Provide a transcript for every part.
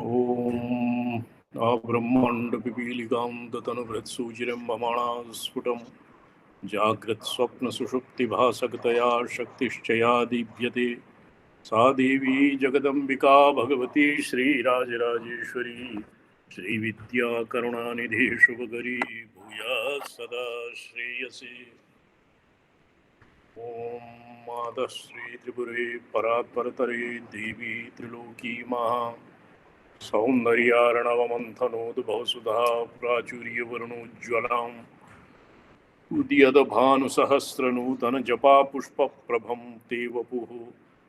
ॐ ब्रह्माण्डपिपीलिकां दतनुभृत्सूचिरं ममाणा स्फुटं जाग्रत्स्वप्नसुषुप्तिभासकतया शक्तिश्चया दीप्यते। सा देवी जगदम्बिका भगवती श्रीराजराजेश्वरी श्रीविद्याकरुणानिधि शुभकरी भूयात् सदा श्रेयसे। ॐ मातः श्रीत्रिपुरे परात्परतरे देवी त्रिलोकी महा सौन्दर्यार्णवमन्थनोद्भवसुधा प्राचुर्यवर्णोज्ज्वलाम् उदयद्भानुसहस्रनूतनजपापुष्पप्रभं ते वपुः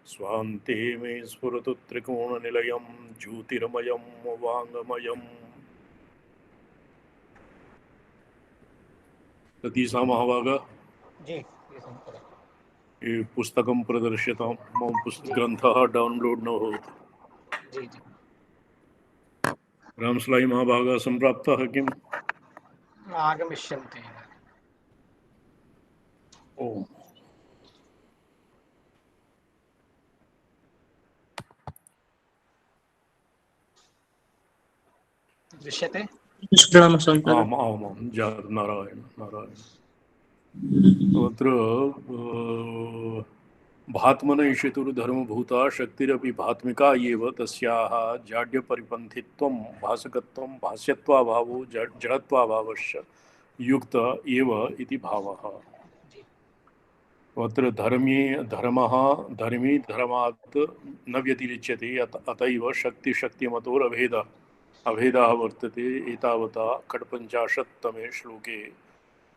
स्वान्ते मे स्फुरतु त्रिकोणनिलयं ज्योतिर्मयं वाङ्मयम्। सतीसा महाभागा जी ये पुस्तकं प्रदर्श्यतां। मम ग्रन्थः डौन्लोड् न भवति। जी जी रामसलाई महाभागा सम्प्राप्तः किम्? आगमिष्यन्ति। ओम् दृश्यते? आम् आम् आम् नारायण नारायण। अत्र भात्मनैषितुर्धर्मभूता शक्तिरपि भात्मिका एव तस्याः जाड्यपरिपन्थित्वं भासकत्वं भास्यत्वाभावो जडत्वाभावश्च युक्त एव इति भावः। अत्र धर्मी धर्मात् न व्यतिरिच्यते अतएव अभेदः वर्तते। एतावता षट्पञ्चाशत्तमे श्लोके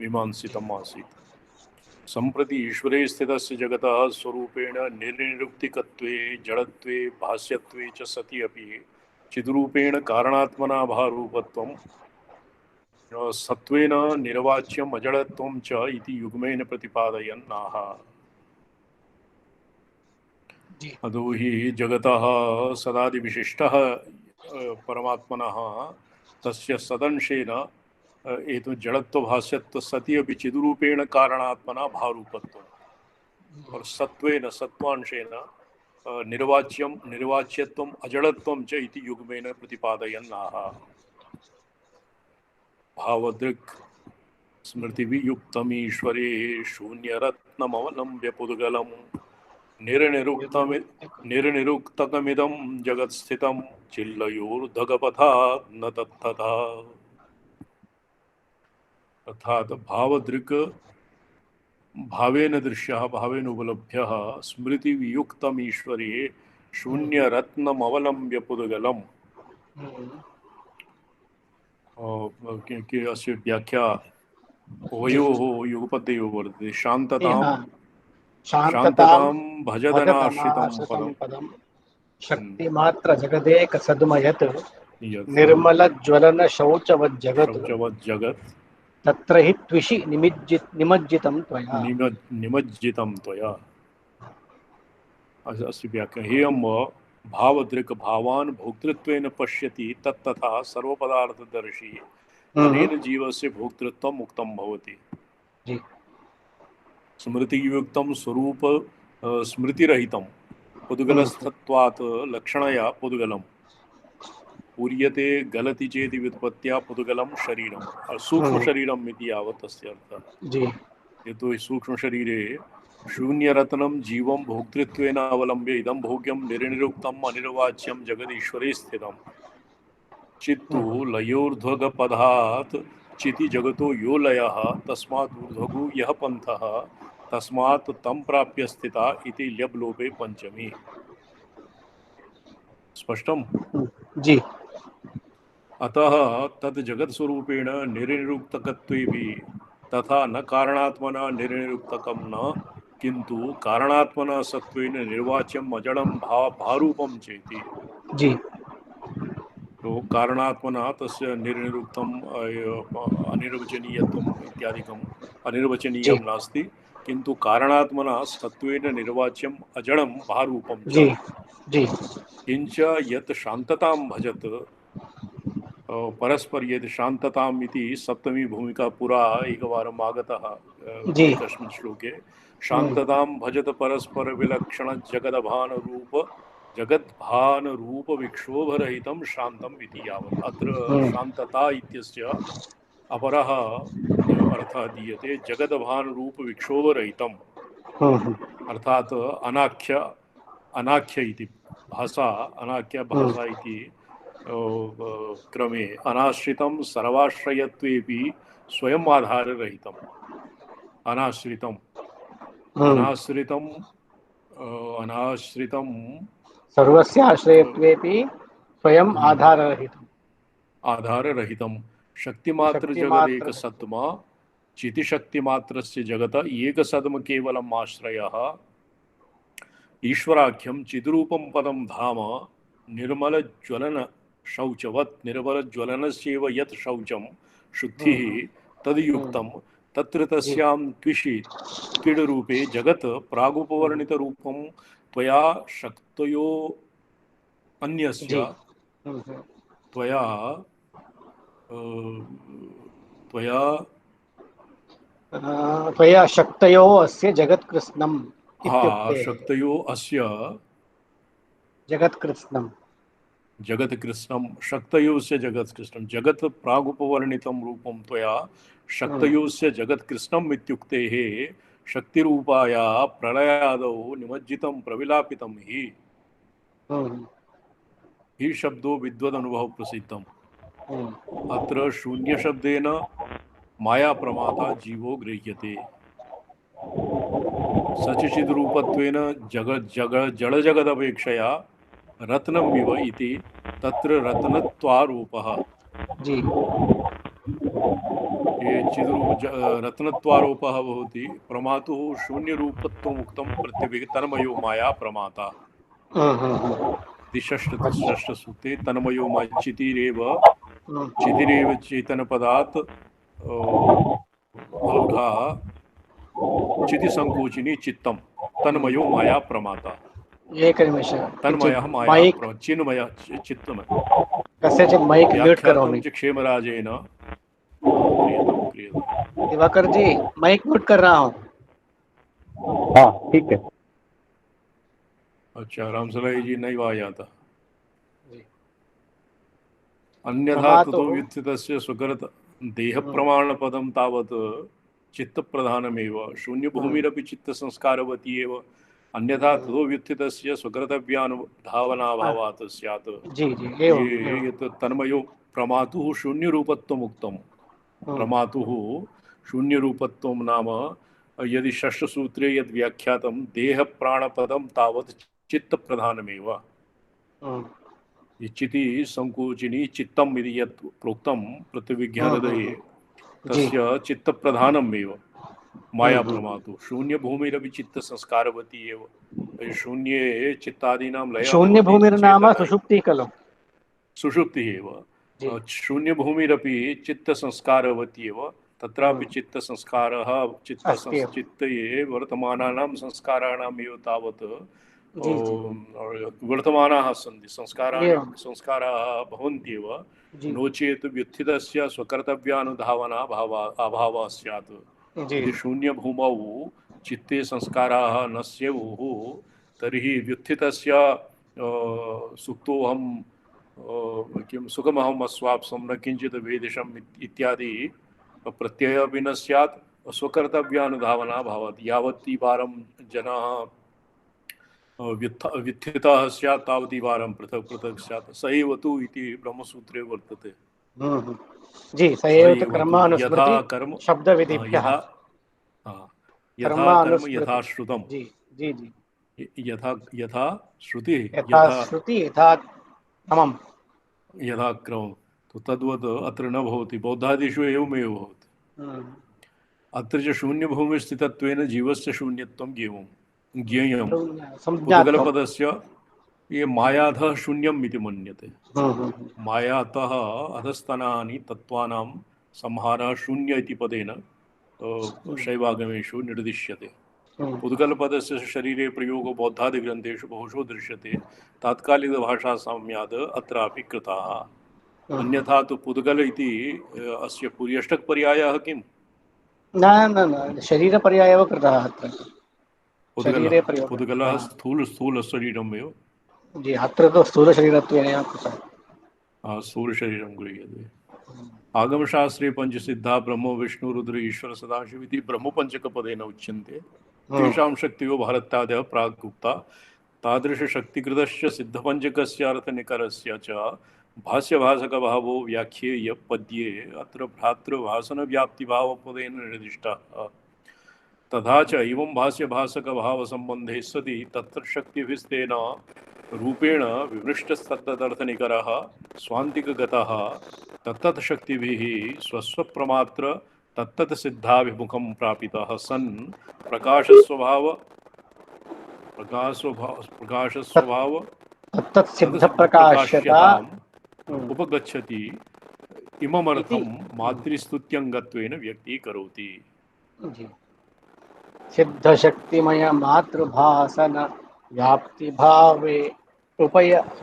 मीमांसितम् आसीत्। सम्प्रति ईश्वरे स्थितस्य जगतः स्वरूपेण निर्निरुक्तिकत्वे जडत्वे भास्यत्वे च सति अपि चिद्रूपेण कारणात्मना भारूपत्वं सत्त्वेन निर्वाच्यम् अजडत्वं च इति युग्मेन प्रतिपादयन् आह। अतो हि जगतः सदादिविशिष्टः परमात्मनः तस्य सदंशेन एतु जड़त्व भाष्यत्व सति अपि चिदुरूपेण कारणात्मना भारूपत्वम् और सत्त्वेन सत्त्वांशेन निर्वाच्यत्वम् अजडत्वं च इति युग्मेन प्रतिपादयन् आह। भावदृक् स्मृतिवियुक्तमीश्वरे शून्यरत्नमवलम्ब्य पुद्गलं निर्निरुक्तकमिदं जगत्स्थितं चिल्लयोर्धगपथात् न तत्तथा। अर्थात भावदृक् भावेन दृश्यः भावेन उपलभ्यः स्मृति वियुक्तम ईश्वरे शून्य रत्नमवलम्ब्य पुद्गलम्। अस्य व्याख्या उभयोः युगपद्योः वर्तते। शान्ततां भजदनाश्रितं पदम् शक्तिमात्र जगदेक सद्मयत् निर्मल शौचवज्जगत् तत्र हि त्विषि निमज्जितं त्वया। अस्य व्याख्या हेयं भावदृक् भावान् भोक्तृत्वेन पश्यति तत्तथा सर्वपदार्थदर्शी अनेन जीवस्य भोक्तृत्वम् उक्तं भवति। स्मृतियुक्तं स्वरूप स्मृतिरहितं पुद्गलस्थत्वात् लक्षणया पुद्गलं पूर्यते गलति चेति व्युत्पत्त्या पुद्गलं शरीरं सूक्ष्म शरीरम् इति यावत् तस्य अर्थः। यतो हि सूक्ष्म शरीरे शून्यरत्नं जीवं भोक्तृत्वेन अवलम्ब्य इदं भोग्यं निर्निरुक्तम् अनिर्वाच्यं जगदीश्वरे स्थितं चित्तु लयोर्ध्वगपदात् चिति जगतो यो लयः तस्मात् ऊर्ध्वगो यः पन्थः तस्मात् तं प्राप्य स्थिता इति ल्यब्लोपे पंचमी। स्पष्टम्? जी। अतः तद् जगत्स्वरूपेण निर्निरुक्तकत्वेपि तथा न कारणात्मना निर्निरुक्तकं न किंतु कारणात्मना सत्त्वेन निर्वाच्यम् अजडं भारूपं चेति। जी। तो कारणात्मना तस्य निर्निरुक्तम् अनिर्वचनीयत्वम् इत्यादिकम् अनिर्वचनीयं नास्ति किंतु कारणात्मना सत्त्वेन निर्वाच्यम् अजडं भारूपं च। किंच यत् शान्ततां भजत परस्पर यदि शान्तताम् इति सप्तमी भूमिका पुरा एकवारम् आगतः एकस्मिन् श्लोके। शान्ततां भजत परस्पर विलक्षण जगदभान रूप जगद्भान रूप विक्षोभरहितं शान्तम् इति यावत्। अत्र शान्तता इत्यस्य अपरः अर्थः दीयते जगद्भान रूप विक्षोभरहितम्, अर्थात अनाख्य इति भाषा, अनाख्य भाषा इति क्रमे अनाश्रितं सर्वाश्रयत्वेपि स्वयं आधाररहितम्, अनाश्रितम् अनाश्रितम् अनाश्रितम् सर्वस्य आश्रयत्वेपि स्वयं आधाररहितम् शक्तिमात्र जगदेक सत्मा चितिशक्तिमात्रस्य जगत एकसद्म केवलम् आश्रयः ईश्वराख्यं चिद्रूपं पदं धाम निर्मल ज्वलन शौचवत् निर्मल ज्वलनस्यैव यत् शौचं शुद्धिः तद्युक्तं तत्र तस्यां त्विषि क्रीडरूपे जगत् प्रागुपवर्णितरूपं त्वया शक्तयो अन्यस्य त्वया त्वया शक्तयो अस्य जगत्कृत्स्नम् इत्युक्ते शक्तयो अस्य जगत्कृत्स्नम् जगत्कृत्स्नं शक्तयोस्य जगत्कृत्स्नं जगत् प्रागुपवर्णितं रूपं त्वया शक्तयोस्य जगत्कृत्स्नम् इत्युक्तेः शक्तिरूपाया प्रलयादौ निमज्जितं प्रविलापितं हि शब्दो विद्वदनुभव प्रसिद्धम्। अत्र शून्यशब्देन माया प्रमाता जीवो गृह्यते। सचिचिद्रूपत्वेन जड़जगदपेक्षया रत्नमिव इति तत्र रत्नत्वारूपः ये चिद्रूप रत्नत्वारोपः भवति। प्रमातुः शून्यरूपत्वमुक्तं प्रत्यभिः तन्मयो माया प्रमाता। षष्ठसूक्ते तन्मयो माया चितिरेव चेतनपदात् अलघा चितिसंकोचिनी चित्तं तन्मयो माया प्रमाता। एकनिमिष तन्मयः माया चिन्मय चित्तमय कस्यचित् माइक म्यूट करोमि क्षेमराजेन। दिवाकर जी माइक म्यूट कर रहा हूँ। हाँ ठीक है। अच्छा रामसलाई जी नहीं आया था। अन्यथा ततो व्युत्थितस्य स्वकृत देह प्रमाण पदम तावत् चित्त प्रधानमेव शून्यभूमिरपि चित्त संस्कारवती एव अन्यथा ततो व्युत्थितस्य स्वकृतव्यानुधावनाभावात् स्यात्। यत् तन्मयो प्रमातुः शून्यरूपत्वमुक्तं। प्रमातुः शून्यरूपत्वं नाम यदि षष्ठसूत्रे यद् व्याख्यातं देह प्राणपदं तावत् चित्त प्रधानमेव। चिति संकोचिनी चित्तम इति यत् प्रोक्तं प्रतिविज्ञानदये तस्य चित्त प्रधानमेव माया प्रमातु शून्य भूमिरपि चित्त संस्कारवती एव। शून्ये चित्तादीनां लयः शून्य भूमिर्नाम सुषुप्तिः खलु। सुषुप्तिः एव शून्य भूमिरपि चित्त संस्कारवती एव। तत्रापि चित्त संस्कारः चित्ते वर्तमानानां संस्काराणाम् एव तावत् वर्तमानाः सन्ति। संस्काराः भवन्त्येव नो चेत् व्युत्थितस्य स्वकर्तव्यानुधावना अभावः स्यात्। यदि शून्यभूमौ चित्ते संस्काराः न स्युः तर्हि व्युत्थितस्य सुप्तोऽहं किं सुखमहम् अस्वाप्सं न किञ्चित् वेदिशम् इत्यादि प्रत्ययः अपि न स्यात्। स्वकर्तव्यानुधावना भवति। यावत् वारं जनाः व्युत्थितः स्यात् तावती वारं पृथक् पृथक् स्यात्। स एव तु इति ब्रह्मसूत्रे वर्तते। जी स एव तु कर्मानुस्मृति शब्दविधिभ्यः यथा कर्म यथा श्रुतं। जी जी जी यथा श्रुति यथा क्रमम् यथा क्रमं तो तद्वत् अत्र न भवति। बौद्धादिषु एवमेव भवति। अत्र च शून्यभूमिस्थितत्वेन जीवस्य शून्यत्वं ज्ञेयं पुद्गलपदस्य ये मायाधः शून्यम् इति मन्यते। मायातः अधस्तनानि तत्त्वानां संहारः शून्य इति पदेन शैवागमेषु निर्दिश्यते। पुद्गलपदस्य शरीरे प्रयोगो बौद्धादिग्रन्थेषु बहुशो दृश्यते। तात्कालिकभाषासाम्याद् अत्रापि कृताः। अन्यथा तु पुद्गल इति अस्य पुर्यष्टकपर्यायः किम्? न शरीरपर्यायः एव कृतः अत्र। पुद्गलः स्थूल शरीरमेव। जी अत्र तु स्थूलशरीरत्वेन एव कृतं। स्थूलशरीरं गृह्यते। आगमशास्त्रे पञ्चसिद्धा ब्रह्म विष्णु रुद्र ईश्वर सदाशिव इति ब्रह्मपञ्चकपदेन उच्यन्ते। तेषां शक्तियो भारत्यादयः प्राक् उक्ता। तादृशशक्तिकृतस्य सिद्धपञ्चकस्य अर्थनिकरस्य च भाष्यभाषकभावो व्याख्येय पद्ये अत्र भ्रातृभासनव्याप्तिभावपदेन निर्दिष्टः। तथा च एवं भाष्यभाषकभावसम्बन्धे सति तत्र शक्तिभिस्तेन रूपेण विवृष्टस्तदर्थनिकरः स्वान्तिकगतः तत्तत् शक्तिभिः स्वस्वप्रमात्र तत्तत् सिद्धाभिमुखं प्रापितः सन् प्रकाशस्वभाव तत्तत् सिद्धप्रकाश्यता तदसिद्धप्रकाश्यताम् उपगच्छति इममर्थं इति मातृस्तुत्यङ्गत्वेन व्यक्तीकरोति। सिद्धशक्तिमय मातृभासन व्याप्ति भावे उपयुक्त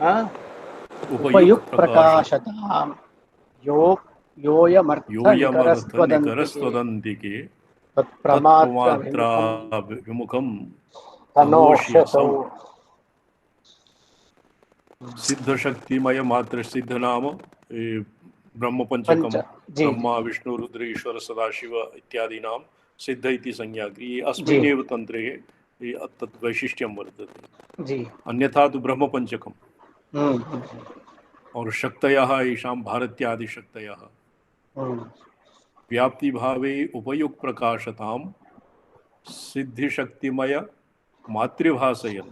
प्रकाशताम यो योऽयमर्थनिकरस्त्वदन्तिके तत्प्रमात्राभिमुखं तनोष्यसौ। सिद्धशक्तिमय मात्र सिद्ध नाम ब्रह्म पंचकम ब्रह्मा विष्णु रुद्र ईश्वर सदाशिव इत्यादि नाम सिद्ध इति संज्ञा क्रिये अस्मिन्नेव तंत्रे तत् वैशिष्ट्यं वर्तते जी। अन्यथा तो ब्रह्म पंचकम और शक्तयः येषां भारत्यादि शक्तयः व्याप्ति भावे उपयुक्त प्रकाशतां सिद्धि शक्तिमय मातृभासयन्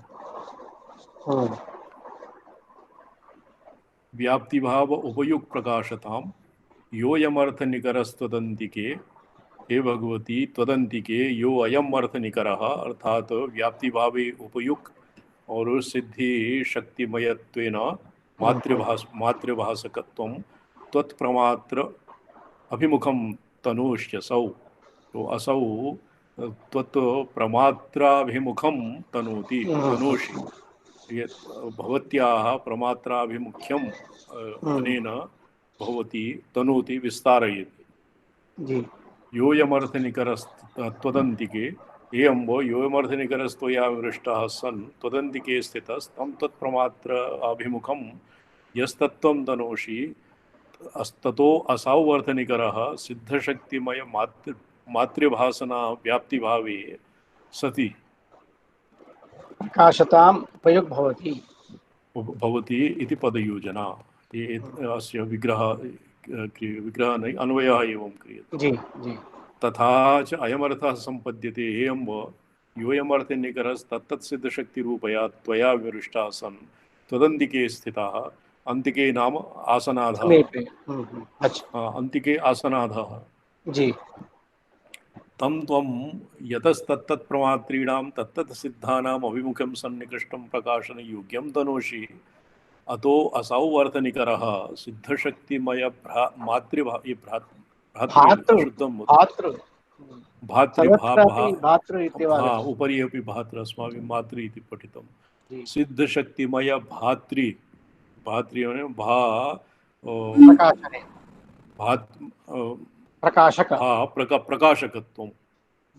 व्याप्ति भाव उपयुक्त प्रकाशतां योऽयमर्थ निकरस्त्वदन्तिके हे भगवती त्वदन्तिके यो अयम अर्थ निकरः अर्थात व्याप्ति भावे उपयुक्त और सिद्धि शक्तिमयत्वेन मातृभासकत्वं त्वत्प्रमात्र अभिमुखं तनोष्यसौ। तो असौ त्वत्प्रमात्राभिमुखं तनोति तनोषि भवत्याः प्रमात्राभिमुख्यम् अनेन भवति तनोति विस्तारयति जी। योऽयमर्थनिकरस्त्वदन्तिके एवं वो योऽयमर्थनिकरस्त्वया विवृष्टः सन् त्वदन्तिके स्थितस्तं तत्प्रमात्र अभिमुखं यस्तत्त्वं तनोषि अस्ततो असौ अर्थनिकरः सिद्धशक्तिमय मातृभासना व्याप्तिभावे सति प्रकाशताम् उपयुक्त भवति इति पदयोजना। ये अस्य विग्रह नहीं अन्वयः एवं क्रियते जी जी। तथा च अयमर्थः सम्पद्यते एवं योऽयमर्थनिकरस्तत्तत् सिद्धशक्तिरूपया त्वया विवृष्टः सन् त्वदन्तिके स्थितः अन्तिके नाम आसनाधः अन्तिके आसनाधः जी। तम त्वं यतस्तत्तत् प्रमात्रीणां तत्तत् सिद्धानाम् अभिमुखं सन्निकृष्टं प्रकाशन योग्यं तनोषि अतो असौ अर्थनिकरः सिद्धशक्तिमय उपरि अपि भातृ अस्माभिः मातृ इति पठितं सिद्धशक्तिमय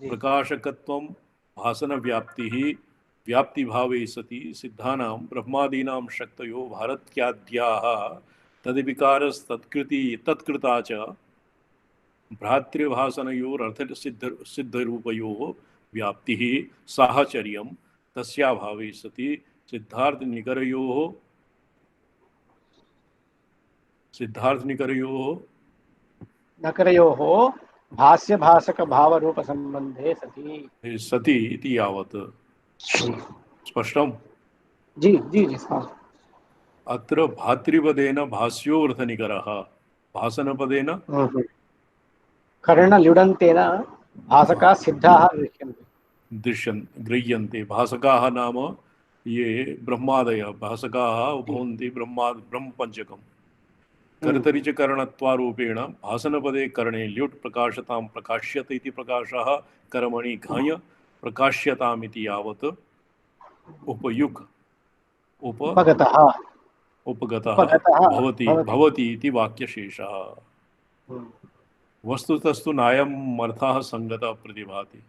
प्रकाशकत्वं भासन व्याप्ति भावे सति सिद्धानां ब्रह्मादीनां शक्तयो भारत्याद्याः तत्कृता च भ्रातृभासनयोरर्थ सिद्धरूपयोः व्याप्तिः साहचर्यं तस्याभावे सति सिद्धार्थनिकरयोः भाष्य भाषक भाव रूप संबंधे सति इति यावत् स्पष्टं जी जी जी। अत्र भातृपदेन भाष्योऽर्थनिकरः भासनपदेन कर्णल्युडन्तेन भासकाः सिद्धाः गृह्यन्ते। भासकाः नाम ये ब्रह्मादयः भासकाः भवन्ति ब्रह्मपञ्चकम् कर्तरि च करणत्वारूपेण भासनपदे कर्णे ल्युट् प्रकाशतां प्रकाश्यत इति प्रकाशः कर्मणि घञ प्रकाश्यताम् इति यावत् उपगतः भवति इति वाक्यशेषः। वस्तुतस्तु नायम् अर्थः संगतः प्रतिभाति।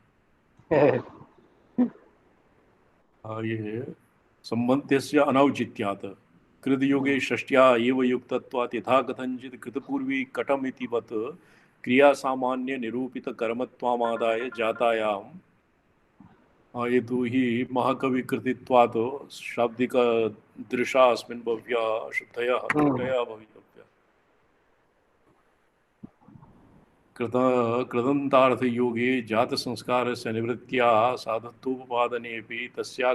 ये सम्बन्धस्य अनौचित्यात् कृतयुगे षष्ट्या एव युक्तत्वात् यथा कथञ्चित् कृतपूर्वी कटम् इति वत् क्रियासामान्य निरूपितकर्मत्वामादाय जातायां यतो हि महाकविकृतित्वात् शाब्दिकदृशा अस्मिन् भव्या शुद्धया त्रुटया भवितव्या कृदन्तार्थयोगे जातसंस्कारस्य निवृत्त्या साधत्वोपपादनेऽपि तस्या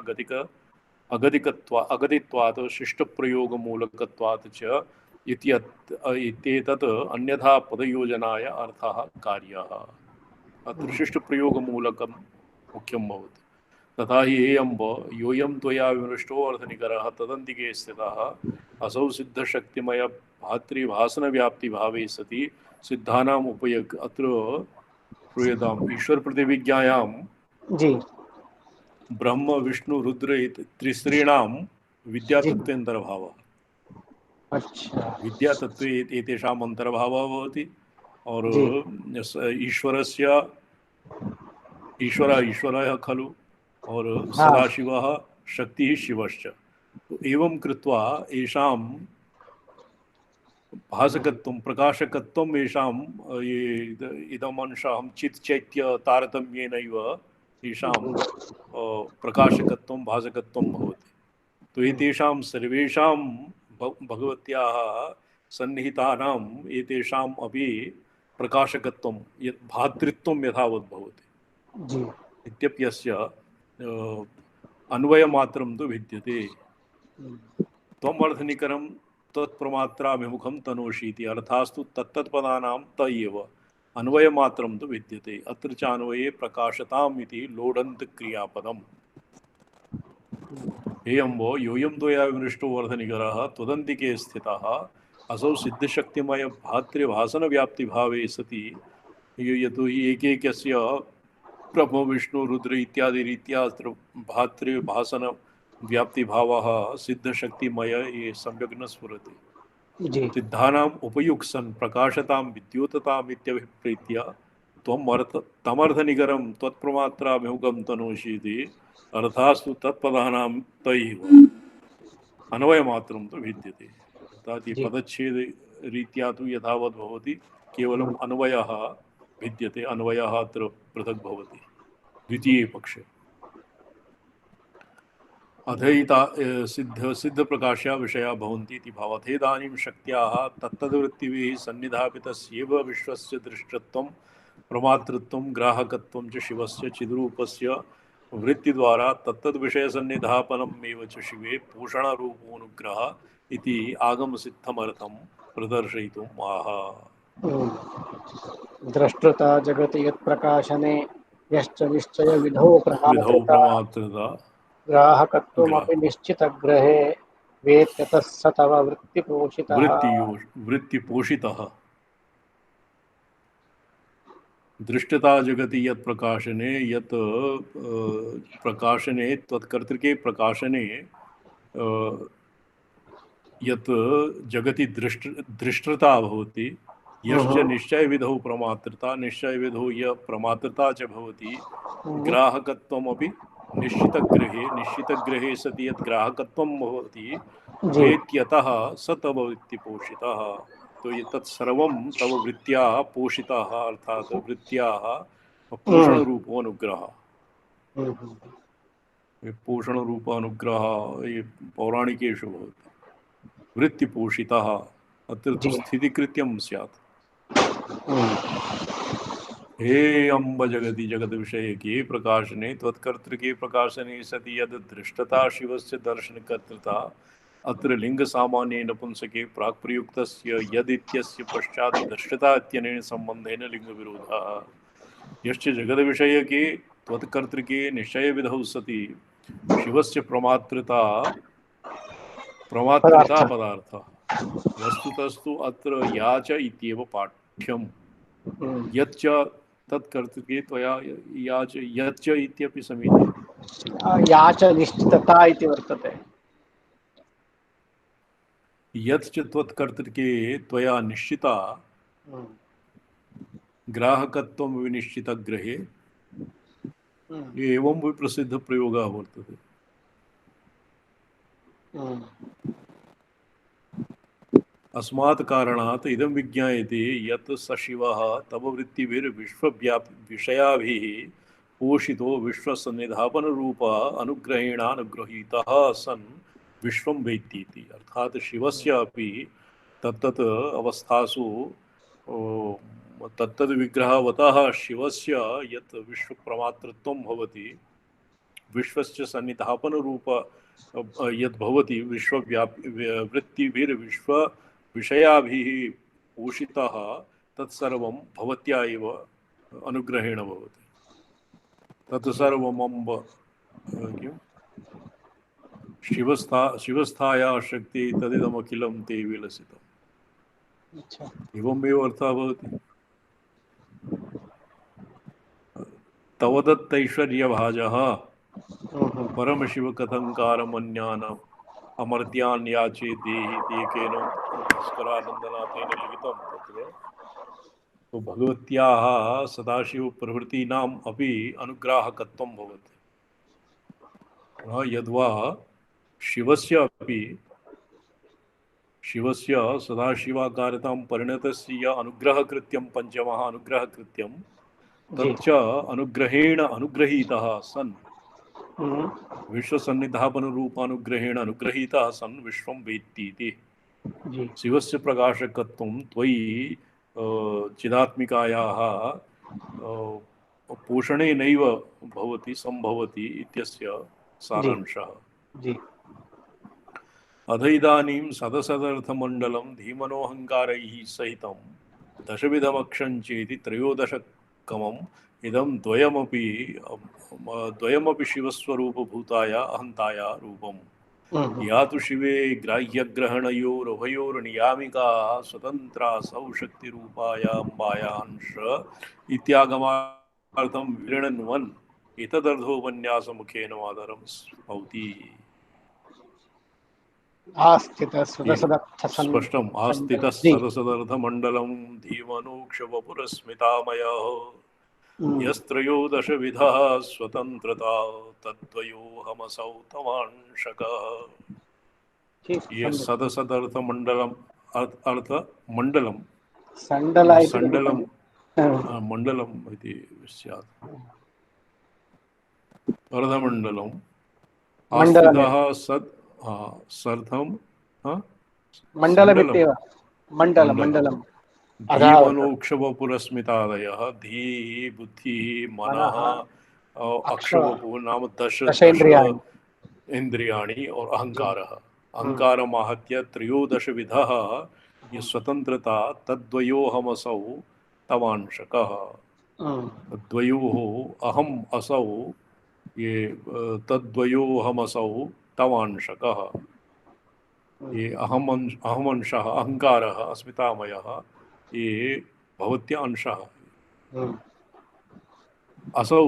अगतित्वात् शिष्टप्रयोगमूलकत्वात् च इत्येतत् अन्यथा पदयोजनाय अर्थः कार्यः अत्र शिष्टप्रयोगमूलकं मुख्यं भवति तथा हि एयम्ब योऽयं त्वया विमृष्टो अर्थनिकरः तदन्तिके स्थितः असौ सिद्धशक्तिमय भातृभासनव्याप्तिभावे सति सिद्धानाम् उपयोग अत्र श्रूयताम् ईश्वरप्रतिविज्ञायां जी ब्रह्म विष्णु रुद्र त्रिस्त्रीणां जी विद्यातत्त्वेऽन्तर्भावः अच्छा विद्यातत्त्वे एतेषाम् अन्तर्भावः भवति और जी ईश्वरस्य ईश्वरः खलु और हाँ सदाशिवः शक्तिः शिवश्च एवं कृत्वा येषां भासकत्वं प्रकाशकत्वं येषां इदमंशं चित्चैत्य तारतम्येनैव येषां प्रकाशकत्वं भासकत्वं भवति तो एतेषां सर्वेषां भगवत्याः सन्निहितानाम् एतेषाम् अपि प्रकाशकत्वं यत् भातृत्वं यथावत् भवति जी इत्यप्यस्य अन्वयमात्रं तु भिद्यते त्वम् अर्थनिकरं तत्प्रमात्राभिमुखं तनोषीति अर्थास्तु तत्तत्पदानां त एव अन्वयमात्रं तु विद्यते अत्र च अन्वये प्रकाशताम् इति लोडन्तक्रियापदम् हेयम्बो यूयं त्वया विमृष्टो वर्धनिकरः त्वदन्तिके स्थितः असौ सिद्धशक्तिमय भातृभासनव्याप्तिभावे सति यतो हि एकैकस्य ब्रह्म विष्णु रुद्र इत्यादि रीत्या अत्र भातृभासनव्याप्तिभावः सिद्धशक्तिमय ये सम्यक् न स्फुरति जी सिद्धानाम् उपयुक्सन् प्रकाशतां विद्योतताम् इत्यभिप्रेत्य तमर्थनिकरं त्वत्प्रमात्राभिमुखं तनोषीति अर्थास्तु तत्पदानां तैव अन्वयमात्रं तु भिद्यते अर्थात् ये जी पदच्छेदरीत्या तु यथावत् भवति केवलम् अन्वयः भिद्यते अन्वयः अत्र पृथक् भवति द्वितीये पक्षे अधैता सिद्धप्रकाशा विषया भवन्ति इति भावात् इदानीं शक्त्याः तत्तद्वृत्तिभिः सन्निधापितस्यैव विश्वस्य दृष्टत्वं प्रमातृत्वं ग्राहकत्वं च शिवस्य चिद्रूपस्य वृत्तिद्वारा तत्तद्विषयसन्निधापनमेव च शिवे पोषणरूपोऽनुग्रह इति आगमसिद्धमर्थं प्रदर्शयितुम् आह द्रष्टृता जगति यत्प्रकाशने यश्च निश्चय विधौ विधौ प्रमातृता प्रमातृता ग्राहकत्वमपि निश्चितग्रहे वेत्यतः स तव वृत्तिपोषितः वृत्तिपोषितः दृष्टता जगति यत् प्रकाशने यत् प्रकाशने त्वत्कर्तृके प्रकाशने यत् जगति दृष्टता भवति यश्च निश्चय विधौ प्रमातृता निश्चय विधौ य प्रमातृता च भवति ग्राहकत्वमपि निश्चितग्रहे सति यत् ग्राहकत्वं भवति जी वेत्यतः स तव वृत्तिपोषितः तो ये तत्सर्वं तव वृत्त्याः पोषितः अर्थात् वृत्त्याः पोषणरूपो अनुग्रहः पोषणरूप अनुग्रहः ये पौराणिकेषु भवति वृत्तिपोषितः अत्र तु स्थितिकृत्यं स्यात् हे अम्ब जगति जगद्विषयके प्रकाशने त्वत्कर्तृके प्रकाशने सति यद् दृष्टता शिवस्य दर्शनकर्तृता अत्र लिङ्गसामान्ये नपुंसके प्राक्प्रयुक्तस्य यदित्यस्य पश्चात् दृष्टता इत्यनेन सम्बन्धेन लिङ्गविरोधः यश्च जगद्विषयके त्वत्कर्तृके निश्चयविधौ सति शिवस्य प्रमातृता पदार्थः वस्तुतस्तु अत्र या च इत्येव पाठ्यम् यच्च तत्कर्तृके त्वया या च यच्च इत्यपि समीचीनम् या च निश्चितता इति वर्तते यच्च त्वत्कर्तृके त्वया निश्चिता ग्राहकत्वं विनिश्चितग्रहे एवं विप्रसिद्धप्रयोगः वर्तते अस्मात् कारणात् इदं विज्ञायते यत् स शिवः तव वृत्तिभिर्विश्वव्याप विषयाभिः पोषितो विश्वसन्निधापनरूप अनुग्रहेणानुगृहीतः सन् विश्वं वेत्तीति। अर्थात शिवस्य अपि तत्तत् अवस्थासु तत्तद् विग्रहवतः शिवस्य यत् विश्वप्रमातृत्वं भवति, विश्वस्य सन्निधापनरूप यद् भवति, वृत्तिभिर्विश्व विषयाभिः पोषितः तत्सर्वं भवत्या एव अनुग्रहेण भवति। तत्सर्वमम्ब किं शिवस्थाया शक्ति तदिदमखिलं ते विलसितम्। एवमेव अर्थः भवति। तवदत्तैश्वर्यभाजः परमशिवकथङ्कारमन्यान् अमर्त्यान् याचे देहि तेकेन भास्करानन्दनाथेन लिखितं तत्र। तो भगवत्याः सदाशिवप्रभृतीनाम् अपि अनुग्राहकत्वं भवति। यद्वा शिवस्य अपि शिवस्य सदाशिवाकारतां परिणतस्य अनुग्रहकृत्यं पञ्चमः अनुग्रहकृत्यं तच्च अनुग्रहेण अनुग्रहीतः सन् विश्वसन्निधापनरूपानुग्रहेण अनुग्रहीतः सन् विश्वं वेत्तीति। शिवस्य प्रकाशकत्वं त्वयि चिदात्मिकायाः पोषणेनैव भवति सम्भवति इत्यस्य सारांशः। अथ इदानीं सदसदर्थमण्डलं धीमनोऽहङ्कारैः सहितं दशविधमक्षञ्चेति त्रयोदशकमम् इदं द्वयमपि शिवस्वरूपभूताया अहन्ताया रूपम्। या तु शिवे ग्राह्यग्रहणयोरुभयोर्नियामिका स्वतन्त्रा सौ शक्तिरूपाया अम्बाया अंश इत्यागमार्थं विगृह्णन्वन् एतदर्थोपन्यासमुखेन मातरं स्फौति। स्पष्टम्। आस्थितः सदसदर्थमण्डलं धीमनोक्षवपुरस्मितामयः यस्त्रयोदशविधः स्वतन्त्रता तद्वयोऽहमसौ तवांशकः। ये सदसदर्थमण्डलम् अर्थमण्डलं सण्डलं मण्डलम् इति स्यात्। अर्धमण्डलम् आस्थितः सर्थं मण्डलं धीमनोक्षवपुरस्मितादयः धी बुद्धिः मनः अक्षवपुः नाम दश इंद्रियाणि और अहंकारः। अहंकारमाहत्य त्रयोदशविधः ये स्वतंत्रता तद्वयोऽहमसौ तवांशकः। द्वयोः अहम् असौ ये तद्वयोऽहमसौ तवांशकः। ये अहमंशः अहंकारः अस्मितामयः ये भवत्या अंशः। असौ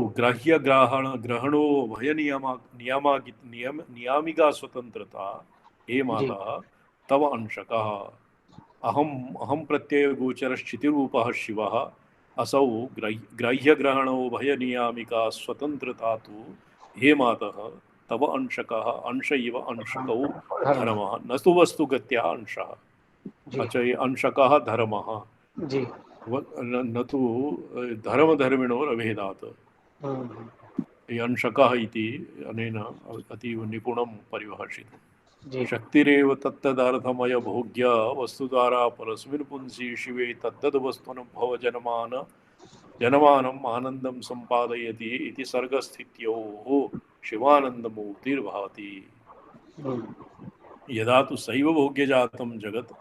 ग्रहणो भय नियामिका स्वतंत्रता हे माता तव अंशकः। अहम प्रत्यय गोचरश्चितिरूपः शिवः। असौ ग्राह्यग्रहणो भय नियामिका स्वतंत्रता तु हे मातः तव अंशकः। अंश इव अंशकौ धर्मः न तु वस्तुगत्या अंशः। अच्छा, ये अंशकः धर्मः न तु धर्मधर्मिणोरभेदात्। ये अंशकः इति अनेन अतीव निपुणं परिभाषितम्। शक्तिरेव तत्तदर्थमय भोग्य वस्तुद्वारा परस्मिन् पुंसि शिवे तद्वस्तुनुभव जनमानम् आनन्दं सम्पादयति इति सर्गस्थित्योः शिवानन्दमूर्तिर्भाति। यदा तु सैव भोग्यजातं जगत्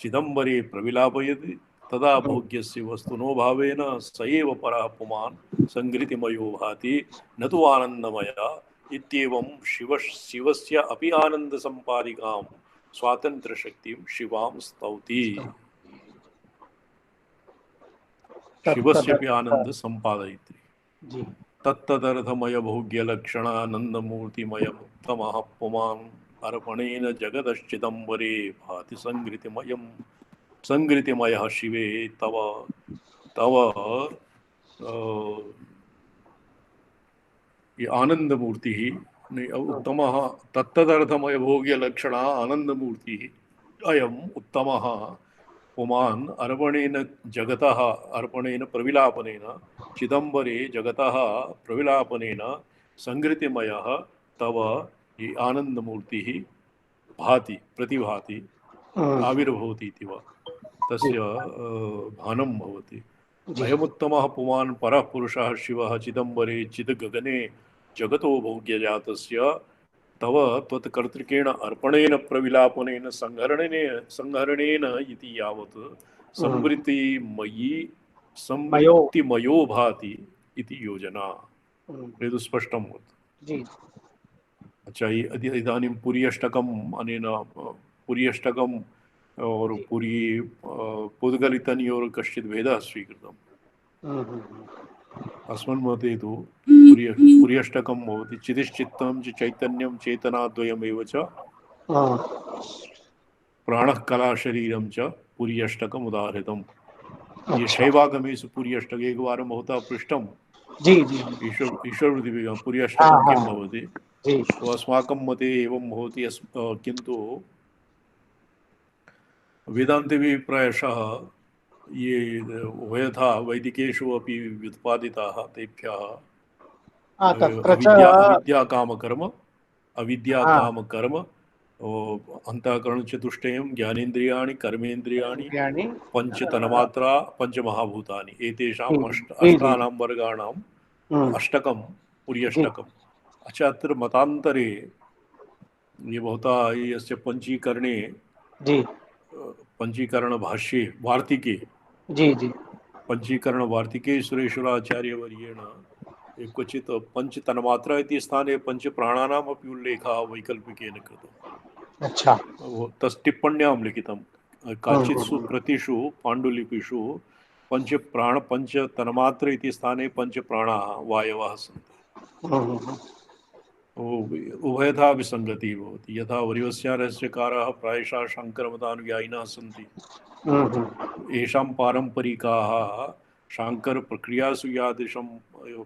चिदंबरे प्रविलापयति तदा भोग्यस्य वस्तुनो भावेन स एव परः पुमान् संगृतिमयो भाति न तु आनन्दमया। इत्येवं शिवस्य अपि आनन्दसम्पादिकां स्वातन्त्र्यशक्तिं शिवां स्तौति। शिवस्यपि आनन्दसम्पादयित्री तत्तदर्थमय भोग्यलक्षणानन्दमूर्तिमयमुत्तमः पुमान् अर्पणेन जगदश्चिदंबरे भाति संगृतिमयः शिवे तव ये आनंद मूर्ति उत्तमः तत्तदर्थमयभोग्यलक्षणः आनन्दमूर्तिः अयम् उत्तमः पुमान् अर्पणेन जगतः अर्पणेन प्रविलापनेन चिदम्बरे जगतः प्रविलापनेन संहृतिमयः तव ये आनन्दमूर्तिः भाति प्रतिभाति आविर्भवति इति वा तस्य भानं भवति। अयमुत्तमः पुमान् परः पुरुषः शिवः चिदम्बरे चिद्गगने जगतो भोग्यजातस्य तव त्वत्कर्तृकेण अर्पणेन प्रविलापनेन संहरणेन इति यावत् संवृत्तिमयो भाति इति योजना। ये तो स्पष्टं भवति। अच्छा, इदानीं पुरी अष्टकम् अनेन पुरी अष्टकम् और पुरी पुद्गलितनयोः कश्चित् भेदः स्वीकृतम्। अस्मन् मते तु पुरी अष्टकं भवति चिदिश्चित्तं च चैतन्यं चेतनाद्वयमेव च प्राणः कला शरीरं च पुरी अष्टकम् उदाहृतम्। ये शैवागमेषु पुरी अष्टकम् एकवारं भवता पृष्टं ईश्वरवृत्तिविभागं पुरी अष्टकं किं भवति? अस्माकं मते एवं भवति, किन्तु वेदान्तेभिः प्रायशः ये उभयथा वैदिकेषु अपि व्युत्पादिताः तेभ्यः अविद्याकामकर्म अंतःकरणचतुष्टयं ज्ञानेन्द्रियाणि कर्मेन्द्रियाणि पंचतन्मात्रा पंचमहाभूतानि एतेषाम् अष्टानां वर्गाणाम् अष्टकं पुरी अष्टकम्। अच्छा, अत्र मतान्तरे ये भवता यस्य पंचीकरण भाष्ये वार्तिके पंचीकरण वार्तिके सुरेश्वराचार्यवर्येण क्वचित् पंचतन्मात्रा इति स्थाने पंचप्राणानाम् अपि उल्लेखः वैकल्पिकेन कृतः। अच्छा, टिप्पण्यां लिखितं काचित्सु कृतिषु पाण्डुलिपिषु पंचप्राण पंचतन्मात्र इति स्थाने पंचप्राणाः वायवः सन्ति। उभयथा विसङ्गतिः भवति। यथा वर्यवस्यारस्यकाराः प्रायशः शाङ्करमतानुयायिनः सन्ति, येषां पारम्परिकाः शाङ्करप्रक्रियासु यादृशं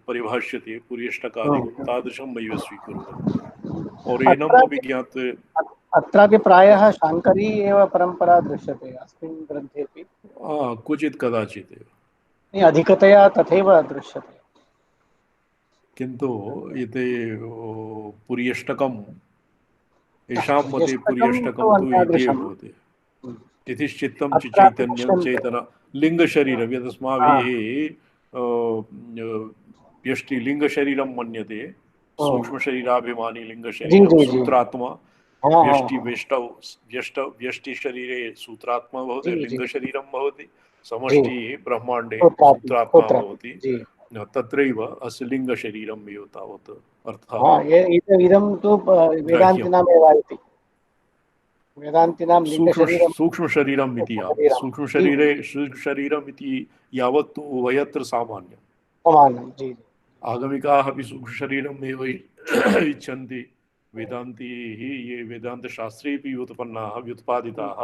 परिभाष्यते पुर्यष्टकादिकं तादृशं नैव स्वीकुर्वन्ति। और एनम् अपि ज्ञाते अत्रापि प्रायः शाङ्करी एव परम्परा दृश्यते अस्मिन् ग्रन्थेपि। क्वचित् कदाचित् एव, अधिकतया तथैव दृश्यते। किन्तु एते पुर्यष्टकम् येषां मते पुर्यष्टकं तु इति भवति। तिथिश्चित्तं च चैतन्यं चेतना लिङ्गशरीरं यदस्माभिः व्यष्टि लिङ्गशरीरं मन्यते, सूक्ष्मशरीराभिमानी लिङ्गशरीरं सूत्रात्मा व्यष्टि व्यष्टिशरीरे सूत्रात्मा भवति, लिङ्गशरीरं भवति, समष्टि ब्रह्माण्डे सूत्रात्मा भवति। तत्रैव अस्य लिङ्गशरीरम् एव तावत् अर्थः। इदं तु वेदान्तिनामेव इति। वेदान्तिनां सूक्ष्मशरीरम् इति यावत् सूक्ष्मशरीरम् इति यावत् तु उभयत्र सामान्यम्। आगमिकाः अपि सूक्ष्मशरीरम् एव इच्छन्ति। वेदान्तिः ये वेदान्तशास्त्रेपि व्युत्पन्नाः व्युत्पादिताः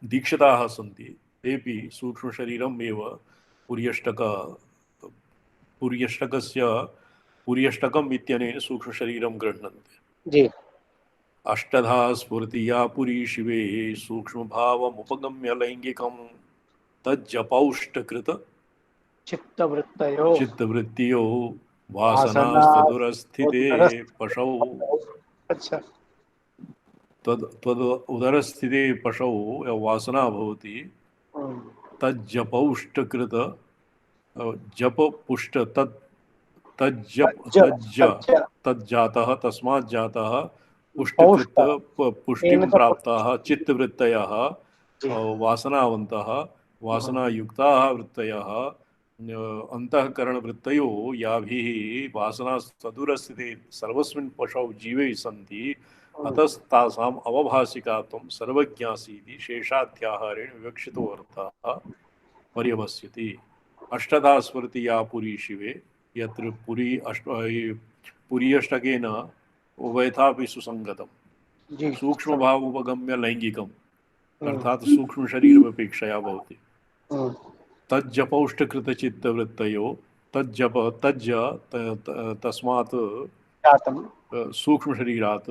दीक्षिताः सन्ति, तेपि सूक्ष्मशरीरम् एव पुर्यष्टकम् इत्यनेन सूक्ष्मशरीरं गृह्णन्ते। अष्टधा स्फूर्तिया पुरी शिवे सूक्ष्मभावमुपगम्य लैङ्गिकं तज्जपौष्टकृत चित्तवृत्तयो वासनास्तदुरस्थिते पशौ तद् उदरस्थिते पशौ वासना भवति। तज्जपौष्टकृत जपपुष्ट तज्जातः तस्मात् जातः पुष्टकृत पुष्टिं प्राप्ताः चित्तवृत्तयः वासनावन्तः वासनायुक्ताः वृत्तयः अंतःकरणवृत्तयो याभिः वासनास्तदुरस्थिते सर्वस्मिन् पशौ जीवे सन्ति, अतस्तासाम् अवभासिकात्वं सर्वज्ञासीति शेषाध्याहारेण विवक्षितो अर्थः पर्यवस्यति। अष्टधा स्मृति या पुरी शिवे, यत्र पुरी अष्टकेन उभयथापि सुसंगतम्। सूक्ष्म भाव उपगम्य लैंगिकम् अर्थात सूक्ष्म शरीरमपेक्षया भवति। तज्जपौष्टकृत चित्तवृत्तयो तज्जप तस्मात् जातम् सूक्ष्मशरीरात्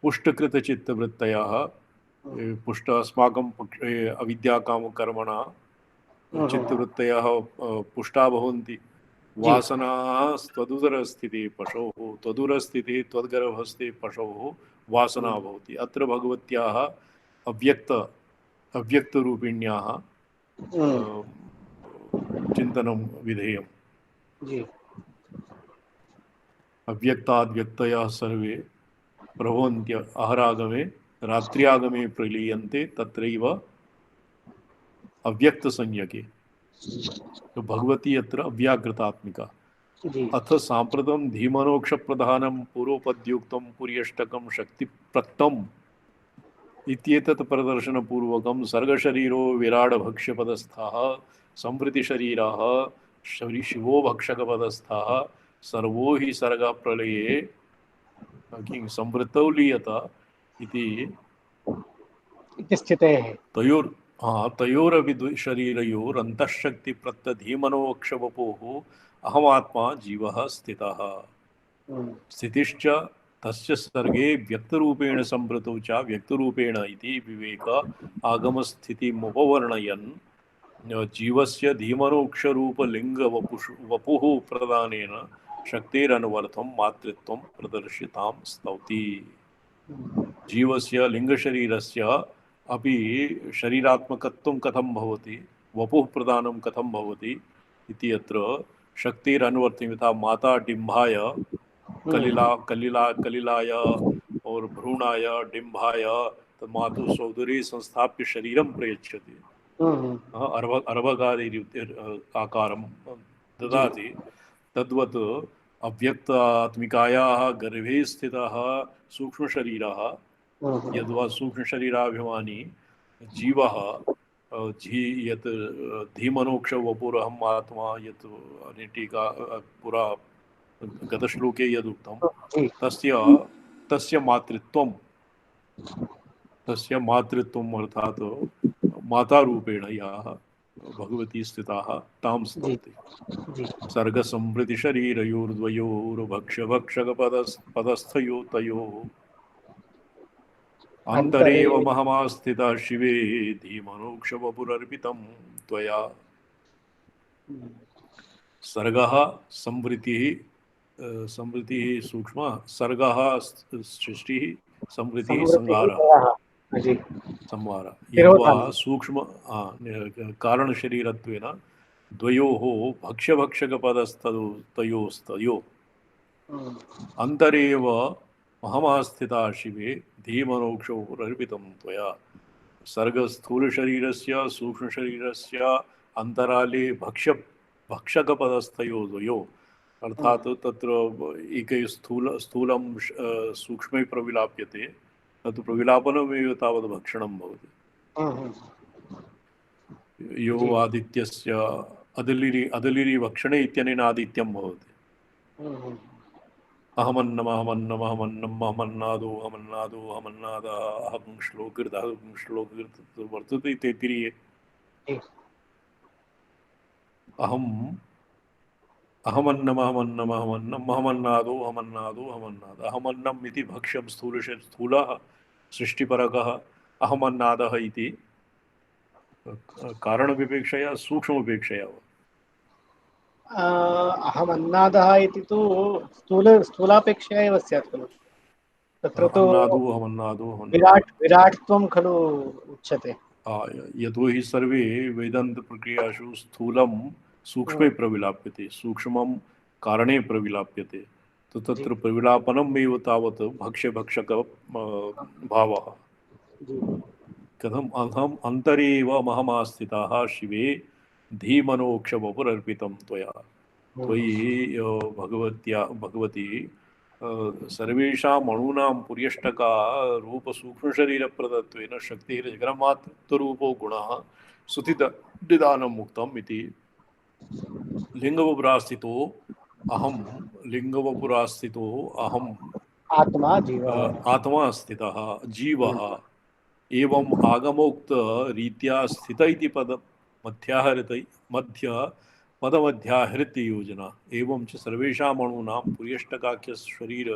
पुष्टकृतचित्तवृत्तयः पुष्ट अस्माकं अविद्याकामकर्मणा चित्तवृत्तयः पुष्टा भवन्ति। वासनाः त्वदुदरस्थिते पशोः, त्वदुरस्थिते त्वद्गर्भस्थे पशोः वासना भवति। अत्र भगवत्याः अव्यक्तरूपिण्याः चिन्तनं विधेयम्। अव्यक्ताद्व्यक्तयः सर्वे प्रभवन्त्य अहरागमे रात्र्यागमे प्रलीयन्ते तत्रैव अव्यक्तसंज्ञके। तो भगवती अत्र अव्याकृतात्मिका। अथ साम्प्रतं धीमनोक्षप्रधानं पूर्वपद्युक्तं पुर्यष्टकं शक्तिप्रक्तम् इत्येतत् प्रदर्शनपूर्वकं सर्गशरीरो विराडभक्ष्यपदस्थः संवृतिशरीरः शिवो भक्षकपदस्थः सर्वो हि सर्गप्रलये किं संवृतौ लीयत इति स्थितेः तयोरपि शरीरयोरन्तःशक्तिप्रत्यधीमनोक्षवपोः अहमात्मा जीवः स्थितः। स्थितिश्च तस्य सर्गे व्यक्तरूपेण संवृतौ च व्यक्तरूपेण इति विवेक आगमस्थितिमुपवर्णयन् जीवस्य धीमनोक्षरूपलिङ्गवपुः प्रदानेन शक्तेरन्वर्थं मातृत्वं प्रदर्शितां स्तौति। जीवस्य लिङ्गशरीरस्य अपि शरीरात्मकत्वं कथं भवति, वपुः प्रदानं कथं भवति इति अत्र शक्तिरन्वर्थं यथा माता डिम्भाय कलिलाय और भ्रूणाय डिम्भाय मातुः सौदरी संस्थाप्य शरीरं प्रयच्छति, अर्भकादि आकारं ददाति। तद्वत् अव्यक्तात्मिकायाः गर्भे स्थितः सूक्ष्मशरीरः यद्वा सूक्ष्मशरीराभिमानी जीवः यत् धीमनोक्षवपुरहम् आत्मा यत् टीका पुरा गतश्लोके यदुक्तं तस्य मातृत्वम् अर्थात् मातारूपेण याः भगवती स्थिताः तां स्तौति। सर्गसंवृतिशरीरयोर्द्वयोर्भक्ष्यभक्षकपदस्थयो तयोः अन्तरेव महमास्थितः शिवे धीमनोक्षवपुरर्पितं त्वया। सर्गः संवृतिः सूक्ष्म, सर्गः सृष्टिः, संवृतिः संहारः। यद्वा सूक्ष्म कारणशरीरत्वेन द्वयोः भक्ष्यभक्षकपदस्थयोस्तयो अन्तरेव महमास्थिता शिवे धीमनोक्षवपुरर्पितं त्वया। सर्गस्थूलशरीरस्य सूक्ष्मशरीरस्य अन्तराले भक्षकपदस्थयो द्वयो अर्थात् तत्र एकैः स्थूलं सूक्ष्मे प्रविलाप्यते, तत् प्रविलापनमेव तावत् भक्षणं भवति। यो आदित्यस्य अदलिरि भक्षणे इत्यनेन आदित्यं भवति। अहमन्नादो अहं श्लोकीर्तः वर्तते तैत्तिरीये। अहमन्नादो अहमन्नम् इति भक्ष्यं स्थूलः सृष्टिपरकः, अहमन्नादः इति कारणविपेक्षया सूक्ष्मपेक्षया। अहमन्नादः इति तु स्थूलापेक्षया एव स्यात् खलु। तत्र तु विराट्त्वं खलु उच्यते। यतो हि सर्वे वेदान्तप्रक्रियासु स्थूलं सूक्ष्मे प्रविलाप्यते, सूक्ष्मं कारणे प्रविलाप्यते। तो तत्र प्रविलापनम् एव तावत् भक्ष्यभक्षक भावः। कथम् अहम् अन्तरे एव महमास्थिताः शिवे धीमनोक्षवपुरर्पितं त्वया। त्वयि भगवती सर्वेषाम् अणूनां पुर्यष्टका रूपसूक्ष्मशरीरप्रदत्वेन शक्तिर्जगन्मातृत्वरूपो गुणः सुतिदानम् उक्तम् इति। लिङ्गवपुरास्थितो अहम् आत्मा स्थितः जीवः एवं आगमोक्त रीत्या स्थित इति पद मध्य पदमध्याहृत्य योजना एवं च सर्वेषाम् अणूनां पुर्यष्टकाख्य शरीर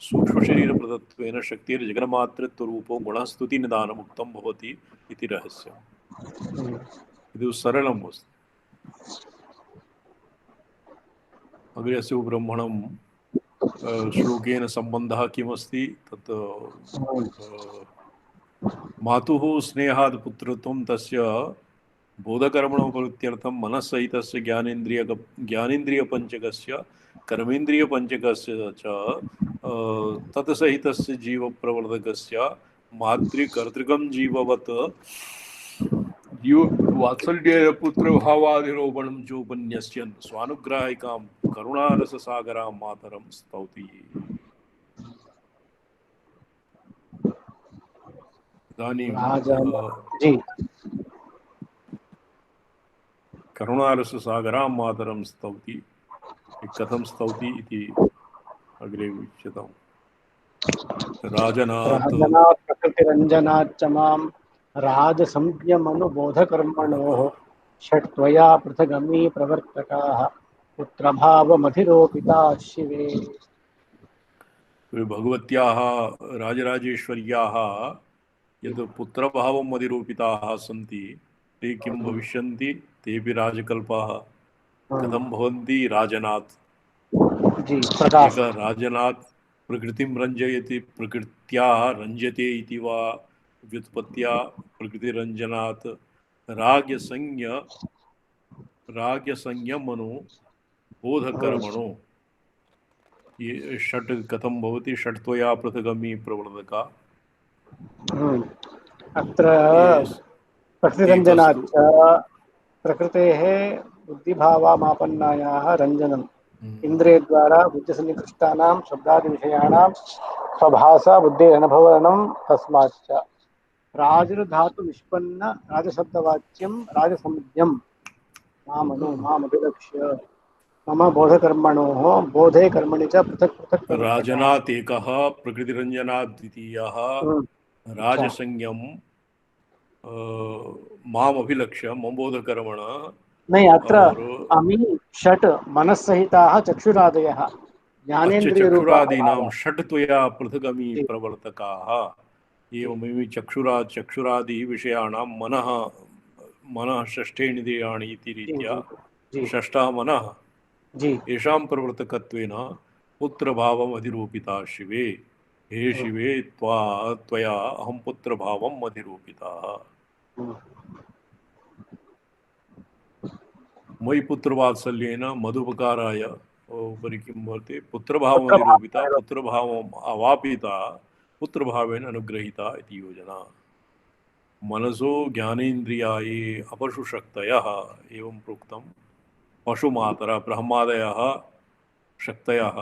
सूक्ष्म शरीर प्रदत्वेन शक्तिर्जगन्मातृत्व रूपो गुणस्तुति निदानम् उक्तं भवति इति रहस्यम्। ಇದು सरलम् अस्ति। अग्रे अस्य ब्रह्मणं श्लोकेन सम्बन्धः किमस्ति तत् मातुः स्नेहात् पुत्रत्वं तस्य बोधकर्मणो प्रवृत्त्यर्थं मनस्सहितस्य ज्ञानेन्द्रियपञ्चकस्य कर्मेन्द्रियपञ्चकस्य च तत्सहितस्य जीवप्रवर्धकस्य मातृकर्तृकं जीववत् वात्सल्य पुत्रभावाधिरोपणं चोपन्यस्यन् स्वानुग्राहिकां करुणारससागरां मातरं स्तौति। इदानीं करुणारससागरां मातरं स्तौति। कथं स्तौति इति अग्रे उच्यताम्। राजनात् प्रकृतिरञ्जनाच्च मां राजसंज्ञमनुबोधकर्मणोः षट्त्वया पृथगमी प्रवर्तकाः पुत्रभावमधिरोपिता शिवे। भगवत्याः राजराजेश्वर्याः यद् पुत्रभावम् अधिरोपिताः सन्ति ते किं भविष्यन्ति? तेऽपि राजकल्पाः। कथं भवन्ति? राजनात्। राजनात् प्रकृतिं रञ्जयति, प्रकृत्या रञ्जते इति वा व्युत्पत्त्या प्रकृतिरञ्जनात् राग्यसंज्ञमनो बोधकर्मणो। ये षट् कथं भवति? षट्त्वया पृथगमी प्रवर्तका। अत्र प्रकृतिरञ्जनाच्च प्रकृतेः बुद्धिभावामापन्नायाः रञ्जनम् इन्द्रियद्वारा बुद्धिसन्निकृष्टानां शब्दादिविषयाणां स्वभासा बुद्धेरनुभवनं तस्माच्च राजधातु निष्पन्न राजशब्दवाच्यं राजसंज्ञं मामभिलक्ष्य मम बोधकर्मणोः बोधे कर्मणि च पृथक् पृथक्। राजनात् एकः, प्रकृतिरञ्जनात् द्वितीयः, राजसंज्ञं मामभिलक्ष्य मम बोधकर्मण। नहीं, अत्र अमी षट् मनस्सहिताः चक्षुरादयः चक्षुरादीनां षट्त्वया पृथगमी प्रवर्तकाः। एवमेव चक्षुरादि विषयाणां मनः षष्ठेन्द्रियाणि इति रीत्या षष्ठः मनः येषां प्रवर्तकत्वेन पुत्रभावम् अधिरोपिता शिवे। हे शिवे त्वया अहं पुत्रभावम् अधिरोपितः। मयि पुत्रवात्सल्येन मधुपकाराय उपरि किं भवति? पुत्रभावम् अधिरोपिता, पुत्रभावम् अवापिता, पुत्रभावेन अनुग्रहीता इति योजना। मनसो ज्ञानेन्द्रियाये अपशुशक्तयः एवं प्रोक्तं। पशुमातरः ब्रह्मादयः शक्तयः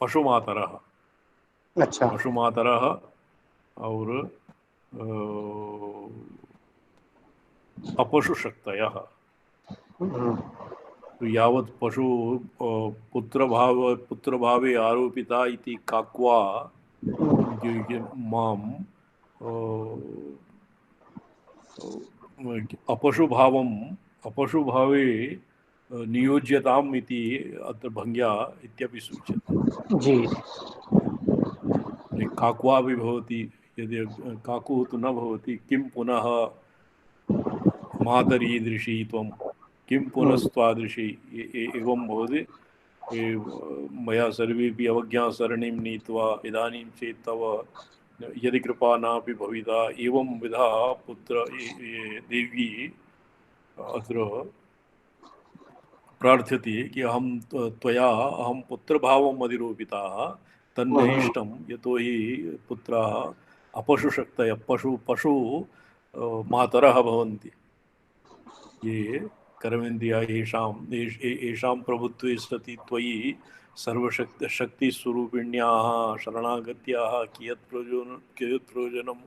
पशुमातरः। अच्छा। पशुमातरः और अपशुशक्तयः। तो यावत् पशु पुत्रभावे आरोपिता इति काक्वा मां अपशुभावे नियोज्यताम् इति अत्र भङ्ग्या इत्यपि सूच्यते। जी। काक्वा भी भवति, यदि काकुः तु न भवति किं पुनः मातरीदृशी त्वं किं पुनस्त्वादृशी एवं भवति। मया सर्वेपि अवज्ञासरणीं नीत्वा इदानीं चेत् तव यदि कृपा नापि भविता एवं विधा पुत्र देवी अत्र प्रार्थ्यते कि अहं पुत्रभावम् अधिरोपिताः तन्न इष्टं। यतो हि पुत्राः अपशुशक्तयः पशु मातरः भवन्ति। ये कर्मेन्द्रिया येषां प्रभुत्वे सति त्वयि सर्वशक्तिस्वरूपिण्याः शरणागत्याः कियत् प्रयोजनं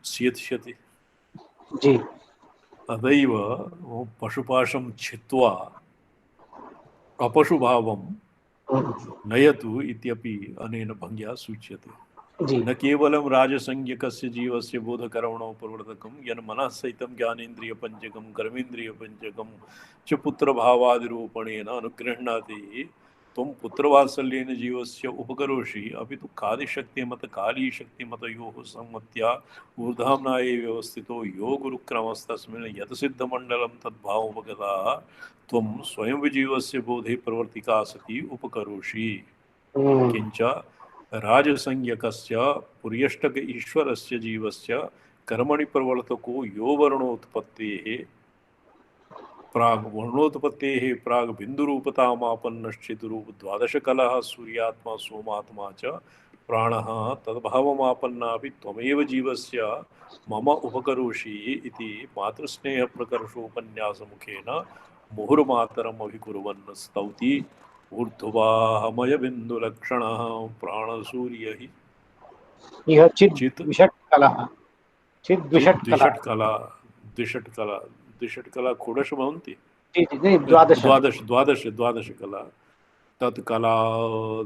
स्यत्स्यति। जी। तदैव पशुपाशं छित्त्वा अपशुभावं नयतु इत्यपि अनेन भङ्ग्या सूच्यते। जी न केवलं राजसंज्ञकस्य जीवस्य बोधकर्मणो प्रवर्तकं यन्मनः सहितं ज्ञानेन्द्रियपञ्चकं कर्मेन्द्रियपञ्चकं च पुत्रभावादिरूपणेन अनुगृह्णाति त्वं पुत्रवात्सल्येन जीवस्य उपकरोषि अपि तु कादिशक्तिमत कालीशक्तिमतयोः सम्मत्या ऊर्धाम्नाये व्यवस्थितो यो गुरुक्रमस्तस्मिन् यत् सिद्धमण्डलं तद्भावोपगताः त्वं स्वयं जीवस्य बोधे प्रवर्तिका सती उपकरोषि किंच राजसंज्ञकस्य पुर्यष्टक ईश्वरस्य जीवस्य कर्मणि प्रवर्तको यो वर्णोत्पत्तेः प्राग वर्णोत्पत्तेः प्राग बिन्दुरूपतामापन्नश्चिद्रूप द्वादशकलः सूर्यात्मा सोमात्मा च प्राणः तद्भावमापन्नापि त्वमेव जीवस्य मम उपकरोषि इति मातृस्नेहप्रकर्षोपन्यासमुखेन मुहुर्मातरम् अभिकुर्वन् स्तौति ऊर्ध्ववाहमयबिन्दुलक्षणः प्राणसूर्यः इह चित् चित् विषट्कलः चित् विषट्कलः द्विषट्कला द्विषट्कला द्विषट्कला षोडश भवन्ति जी जी नहीं द्वादश द्वादश द्वादश द्वादशकला तत्कला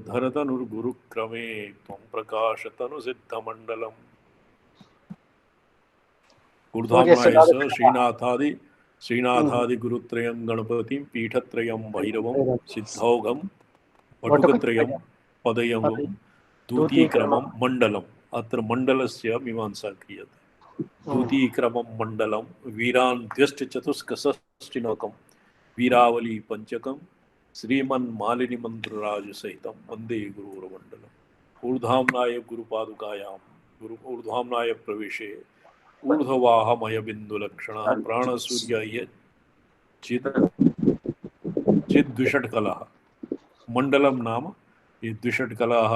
धरतनुर्गुरुक्रमे त्वं प्रकाशतनुसिद्धमण्डलम् तो जैसे ऊर्ध्वाम्नाय स श्रीनाथादिगुरुत्रयं गणपतिं पीठत्रयं भैरवं सिद्धौघं वटुकत्रयं पदयं द्वितीयक्रमं मण्डलम् अत्र मण्डलस्य मीमांसा क्रियते द्वितीयक्रमं मण्डलं वीरान्त्यष्टचतुष्कषष्टिनकं वीरावली पंचकं श्रीमन्मालिनीमन्त्रराजसहितं वन्दे गुरुर्मण्डलम् ऊर्ध्वाम्नाय गुरुपादुकायां ऊर्ध्वाम्नाय प्रवेशे ऊर्ध्ववाहमयबिन्दुलक्षणः प्राणसूर्याय चिद्विषट्कलः मण्डलं नाम ये द्विषट्कलाः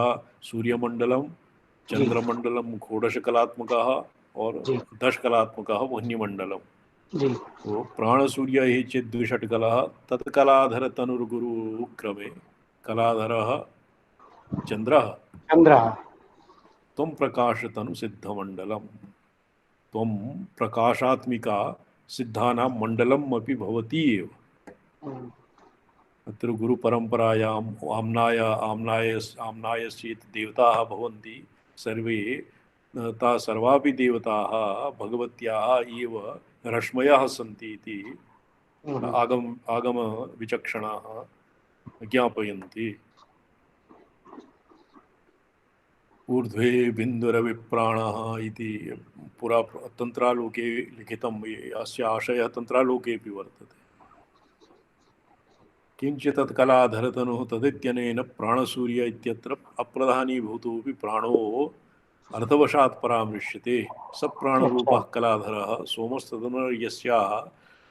सूर्यमण्डलं चंद्रमंडलम षोडशकलात्मकः और जी 10 कलात्मकः वह्निमण्डलम् जी तो प्राणसूर्य ही चेत् द्विषट्कलः तत्कलाधर तनुर्गुरुक्रमे कलाधरः चन्द्रः चन्द्रः त्वं प्रकाशतनु सिद्धमण्डलम् त्वं प्रकाशात्मिका सिद्धानां मण्डलम् अपि भवति एव अत्र गुरुपरम्परायाम् आम्नायश्चेत् देवताः भवन्ति सर्वे ता सर्वापि देवताः भगवत्याः एव रश्मयः सन्ति इति आगमविचक्षणाः ज्ञापयन्ति ऊर्ध्वे बिन्दुरविप्राणः इति पुरा तन्त्रालोके लिखितम् अस्य आशयः तन्त्रालोकेऽपि वर्तते किञ्चित् तत्कलाधरतनुः तदित्यनेन प्राणसूर्य इत्यत्र अप्रधानीभूतोऽपि प्राणो अर्थवशात् परामृश्यते स प्राणरूपः कलाधरः सोमस्तदनुर्यस्याः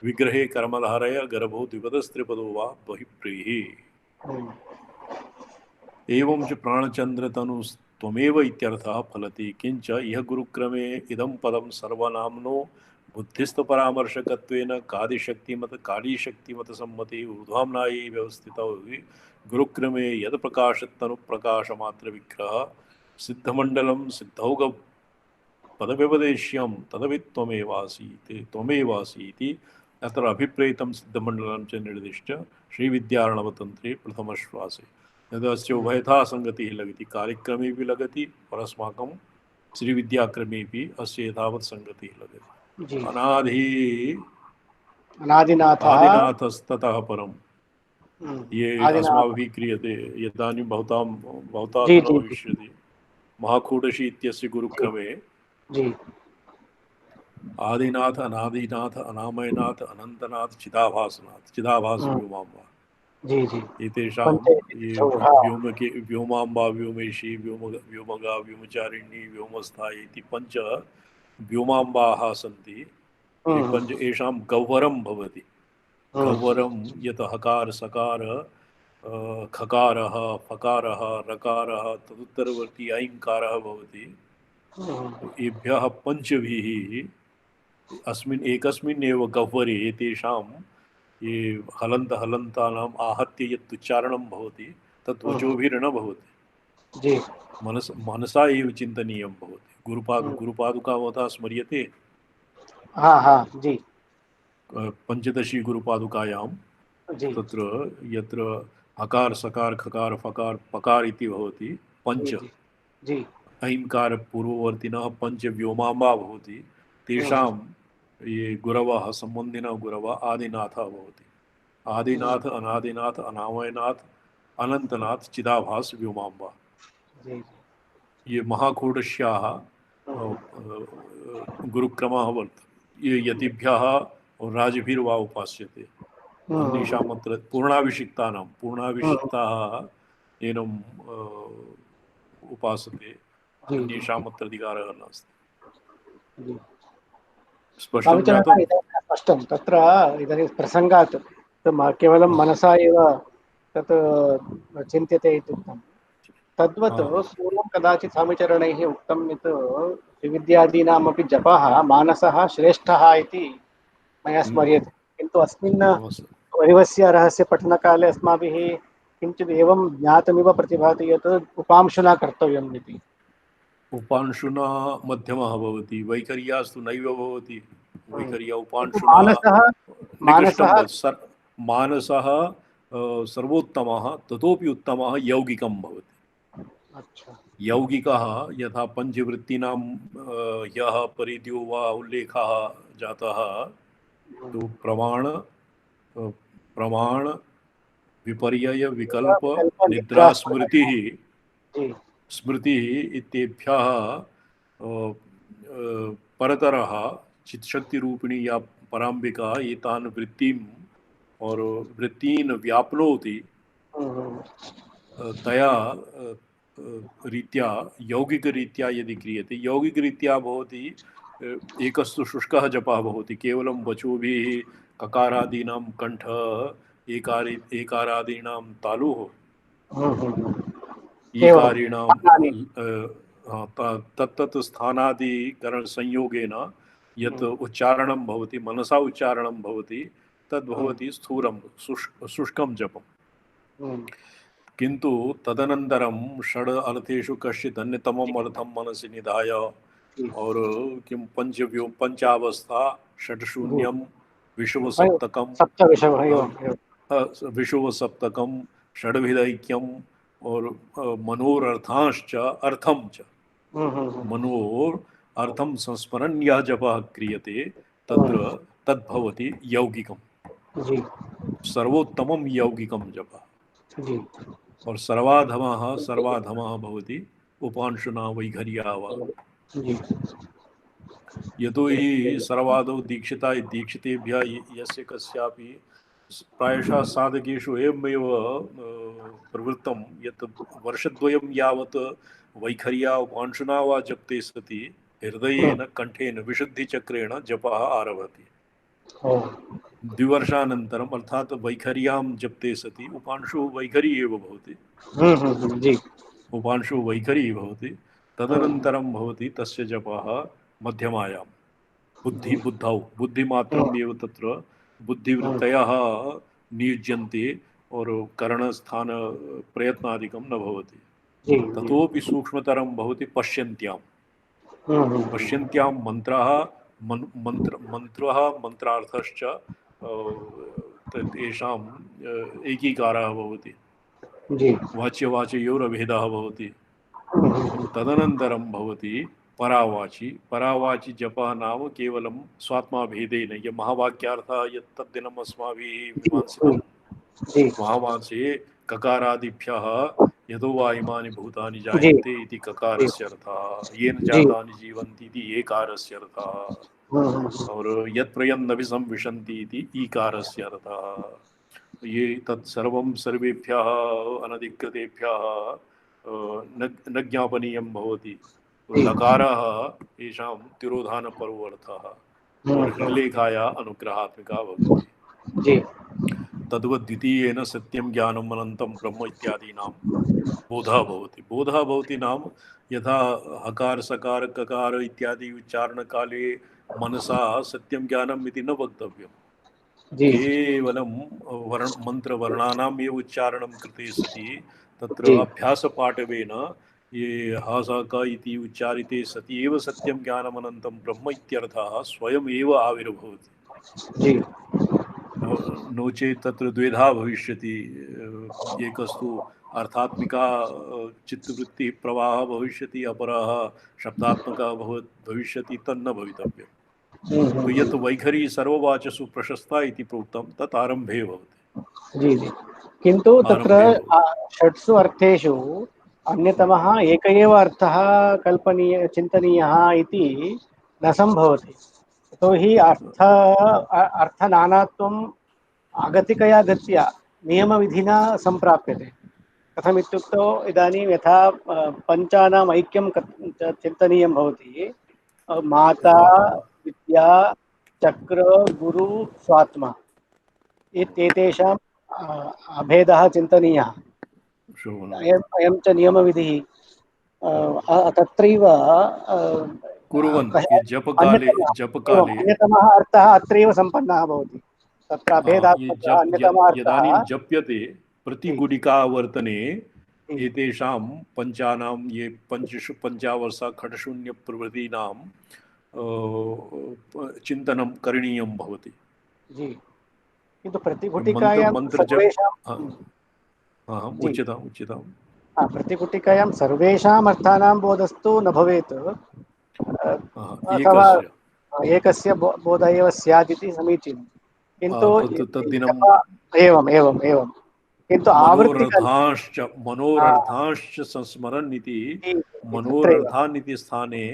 विग्रहे कर्मधारय गर्भो द्विपदस्त्रिपदो वा बहिप्रीः एवं च प्राणचन्द्रतनुस्त्वमेव इत्यर्थः फलति किञ्च इह गुरुक्रमे इदं पदं सर्वनाम्नो बुद्धिस्थपरामर्शकत्वेन कादिशक्तिमत कालीशक्तिमत सम्मते ऊर्ध्वाम्नाये व्यवस्थितौ गुरुक्रमे यद प्रकाशतनुप्रकाशमात्रविग्रहः सिद्धमण्डलं सिद्धौघ पदव्यपदेश्यं त्वमेवासि इति अत्र अभिप्रेतं सिद्धमण्डलं च निर्दिष्ट श्रीविद्यार्णवतन्त्रे प्रथमश्वासे यदस्य उभयथा संगतिः लगति कार्यक्रमेऽपि लगति परस्माकं श्रीविद्याक्रमेऽपि अस्य यथावत् संगतिः लगति आदिनाथस्ततः परं ये अस्माभिः क्रियते इदानीं भवता न भविष्यति महाकूटशी इत्यस्य गुरुक्रमे आदिनाथ अनादिनाथ अनामयनाथ अनंतनाथ चिदाभास व्योमाम्बा एतेषां व्योमाम्बा व्योमेशी व्योमगा व्योमचारिणी व्योमस्था इति पञ्च व्योमाम्बाः सन्ति पञ्च येषां गह्वरं भवति गह्वरं यत् हकार सकार खकारः फकारः रकारः तदुत्तरवर्ती ऐङ्कारः भवति एभ्यः पञ्चभिः एकस्मिन् एव गह्वरे तेषां ये हलन्तानाम् आहत्य यत् उच्चारणं भवति तत् वचोभिर्न भवति मनसा एव चिन्तनीयं भवति गुरुपादुका भवता स्मर्यते पञ्चदशी गुरुपादुकायां तत्र यत्र हकार सकार खकार फकार पकार इति भवति पञ्च ऐंकार पूर्ववर्तिनः पञ्चव्योमाम्बा भवति तेषां ये गुरवः सम्बन्धिनः गुरवः आदिनाथः भवति। आदिनाथ अनादिनाथ अनामयनाथ अनंतनाथ चिदाभास व्योमाम्बा। ये महाकूटस्याः गुरुक्रमः वर्तते। ये यतिभ्यः और राजभिर्वा उपास्यते। अन्येषाम् अत्र पूर्णाभिषिक्ताः एनम् उपासते। अन्येषाम् अत्र अधिकारः नास्ति। स्पष्टं जातम्? स्पष्टं। तत्र इदानीं प्रसङ्गात् केवलं मनसा एव तत् चिन्त्यते इति उक्तं। तद्वत् पूर्वं कदाचित् स्वामिचरणैः उक्तं यत् त्रिविद्यादीनामपि जपः मानसः श्रेष्ठः इति मया स्मर्यते। किन्तु अस्मिन् वैवस्य रहस्य पठनकाले अस्माभिः किञ्चित् एवं ज्ञातमिव प्रतिभाति यत् उपांशुना कर्तव्यम् इति। उपांशुना मध्यमः भवति, वैखर्यास्तु नैव भवति। वैखर्या उपांशुना निकृष्टं मानसः सर्वोत्तमः, ततोपि उत्तमः यौगिकं भवति। यौगिकः यथा पंचवृत्तीनां ह्यः परिध्यो वा उल्लेखः जातः, तो प्रमाण विपर्यय विकल्प निद्रा स्मृतिः इत्येभ्यः परतरः चित्शक्तिरूपिणी या पराम्बिका एतान् वृत्तिं और वृत्तीन् व्याप्नोति। तया रीत्या यौगिक रीत्या यदि क्रियते, यौगिक रीत्या भवति एकस्तु शुष्कः जपः भवति, केवलं वचोभिः ककारादीनां कंठ एकारादीनां तालुः ईकारीणां तत्तत् स्थानादिकरण संयोगेन यत् उच्चारणं भवति, मनसा उच्चारणं भवति, तद्भवति स्थूलं शुष्कं जपम्। किंतु तदनन्तरं षड् अर्थेषु कश्चित् अन्यतमम् अर्थं मनसि निधाय और किं पंचावस्था षट्शून्यं विषुवसप्तकं षड्भिदैक्यम् और मनोरर्थांश्च अर्थं च मनोर अर्थं संस्मरन् यः जपः क्रियते तत्र तद्भवति यौगिकं, सर्वोत्तमं यौगिकं जपः। और सर्वाधमः भवति उपांशुना वैखर्या वा। यतो हि सर्वादौ दीक्षिता दीक्षितेभ्यः यस्य कस्यापि प्रायशः साधकेषु एवमेव प्रवृत्तं यत् वर्षद्वयं यावत् वैखर्या उपांशुना वा जप्ते सति हृदयेन कंठेन विशुद्धिचक्रेण जपः आरभते। द्विवर्षानन्तरम् अर्थात वैखर्यां जप्ते सति उपांशु वैखरी एव भवति। उपांशु वैखरी भवति। तदनन्तरं भवति तस्य जपः मध्यमायां बुद्धौ बुद्धिमात्रम् एव तत्र बुद्धिवृत्तयः नियुज्यन्ते और करणस्थान प्रयत्नादिकं न भवति। ततोपि सूक्ष्मतरं भवति पश्यन्त्यां मंत्रः मंत्रार्थश्च तेषाम् एकीकारः भवति, वाच्यवाचयोरभेदः भवति। तदनन्तरं भवति परावाचि जपः नाम केवलं स्वात्माभेदेन ये महावाक्यार्थः यत् तद्दिनम् अस्माभिः मीमांसितं महावाचे ककारादिभ्यः यतो वा इमानि भूतानि जायन्ते इति ककारस्य अर्थः, येन जातानि जीवन्ति इति एकारस्य अर्थः, और यत् प्रयन्नभिसंविशन्ति इति ईकारस्य अर्थः। ये तत्सर्वं सर्वेभ्यः अनधिकृतेभ्यः न ज्ञापनीयं भवति। लकारः येषां तिरोधानपर्वर्थः और हृल्लेखाया अनुग्रहात्मिका भवति। तद्वत् द्वितीयेन सत्यं ज्ञानम् अनन्तं ब्रह्म इत्यादीनां बोधः भवति। बोधः भवति नाम यथा हकार सकार ककार इत्यादि उच्चारणकाले मनसा सत्यं ज्ञानम् इति न वक्तव्यं। केवलं मंत्रवर्णानाम् एव उच्चारणं कृते सति तत्र अभ्यासपाठवेन ये हासाक इति उच्चारिते सति एव सत्यं ज्ञानम् अनन्तं ब्रह्म इत्यर्थः स्वयम् एव आविर्भवति। नो चेत् तत्र द्विधा भविष्यति। एकस्तु अर्थात्मिका चित्तवृत्तिः प्रवाहः भविष्यति, अपरः शब्दात्मकः भविष्यति, तन्न भवितव्यम्। तो यत् वैखरी सर्ववाचसु प्रशस्ता इति प्रोक्तं तत् आरम्भे भवति। जी जी। किन्तु तत्र आरम्भे भवति। षट्सु अर्थेषु अन्यतमः एक एव अर्थः कल्पनीय चिन्तनीयः इति न सम्भवति। यतोहि अर्थनानात्वम् आगतिकया गत्या नियमविधिना सम्प्राप्यते। कथमित्युक्तौ इदानीं यथा पञ्चानाम् ऐक्यं चिन्तनीयं भवति। माता, विद्या, चक्र, गुरु, स्वात्मा एतेषां भेदः चिन्तनीयः। अयं च नियमविधिः। तत्रैव कुर्वन् जपकाले अन्यतमः अर्थः अत्रैव सम्पन्नः भवति। तत्र अभेदात्मकः अन्यतमः यदानीं अर्थः जप्यते प्रतिगुणिका वर्तने एतेषां पञ्चानां ये पञ्चावर्षा खडशून्य प्रभृतीनां चिन्तनं करणीयं भवति। जी। किन्तु प्रतिघुटिकायां सर्वेषां उच्यताम्। प्रतिघुटिकायां सर्वेषाम् अर्थानां बोधस्तु न भवेत्, अथवा एकस्य बोधः एव स्यात् इति समीचीनं। किन्तु एवम् एवं किन्तु मनोरर्थांश्च संस्मरन् इति मनोरर्थान् इति स्थाने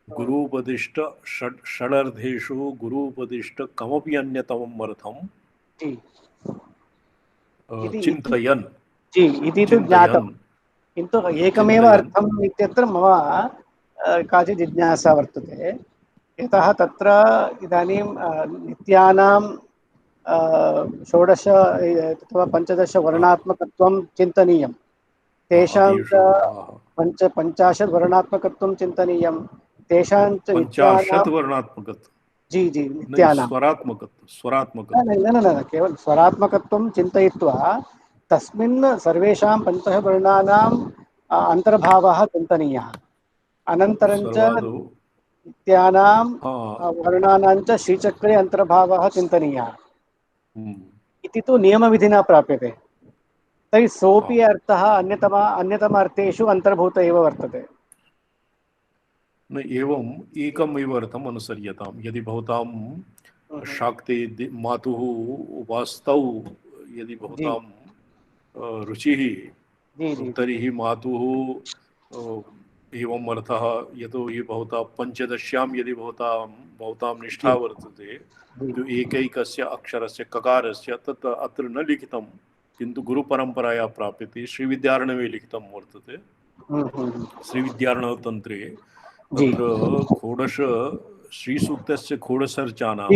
गुरूपदिष्ट षडर्थेषु गुरूपदिष्ट कमपि अन्यतमम् अर्थं चिन्तयन् इति तु ज्ञातं। किन्तु एकमेव अर्थम् इत्यत्र मम काचित् जिज्ञासा वर्तते। यतः तत्र इदानीं नित्यानां 16 अथवा 15 वर्णात्मकत्वं चिन्तनीयं। तेषां च 50 वर्णात्मकत्वं चिन्तनीयं। तेषां च नित्यानां वर्णात्मकत्वं जी नित्यानां न केवलं स्वरात्मकत्वं चिन्तयित्वा तस्मिन् सर्वेषां 15 वर्णानाम् अन्तर्भावः चिन्तनीयः। अनन्तरं च नित्यानां वर्णानां च श्रीचक्रे अन्तर्भावः चिन्तनीयः इति तु नियमविधिना प्राप्यते। तर्हि सोऽपि अर्थः अन्यतम अर्थेषु अन्तर्भूत एव वर्तते। न एवम् एकमेव अर्थम् अनुसर्यतां। यदि भवतां शाक्ते मातुः वास्तौ यदि भवतां रुचिः तर्हि मातुः एवम् अर्थः। यतोहि भवता पञ्चदश्यां यदि भवतां निष्ठा वर्तते तो एकैकस्य अक्षरस्य ककारस्य तत् अत्र न लिखितं, किन्तु गुरुपरम्परया प्राप्यते। श्रीविद्यार्णवे लिखितं वर्तते। श्रीविद्यार्णवतन्त्रे तत्र षोडश श्रीसूक्तस्य षोडशर्चानां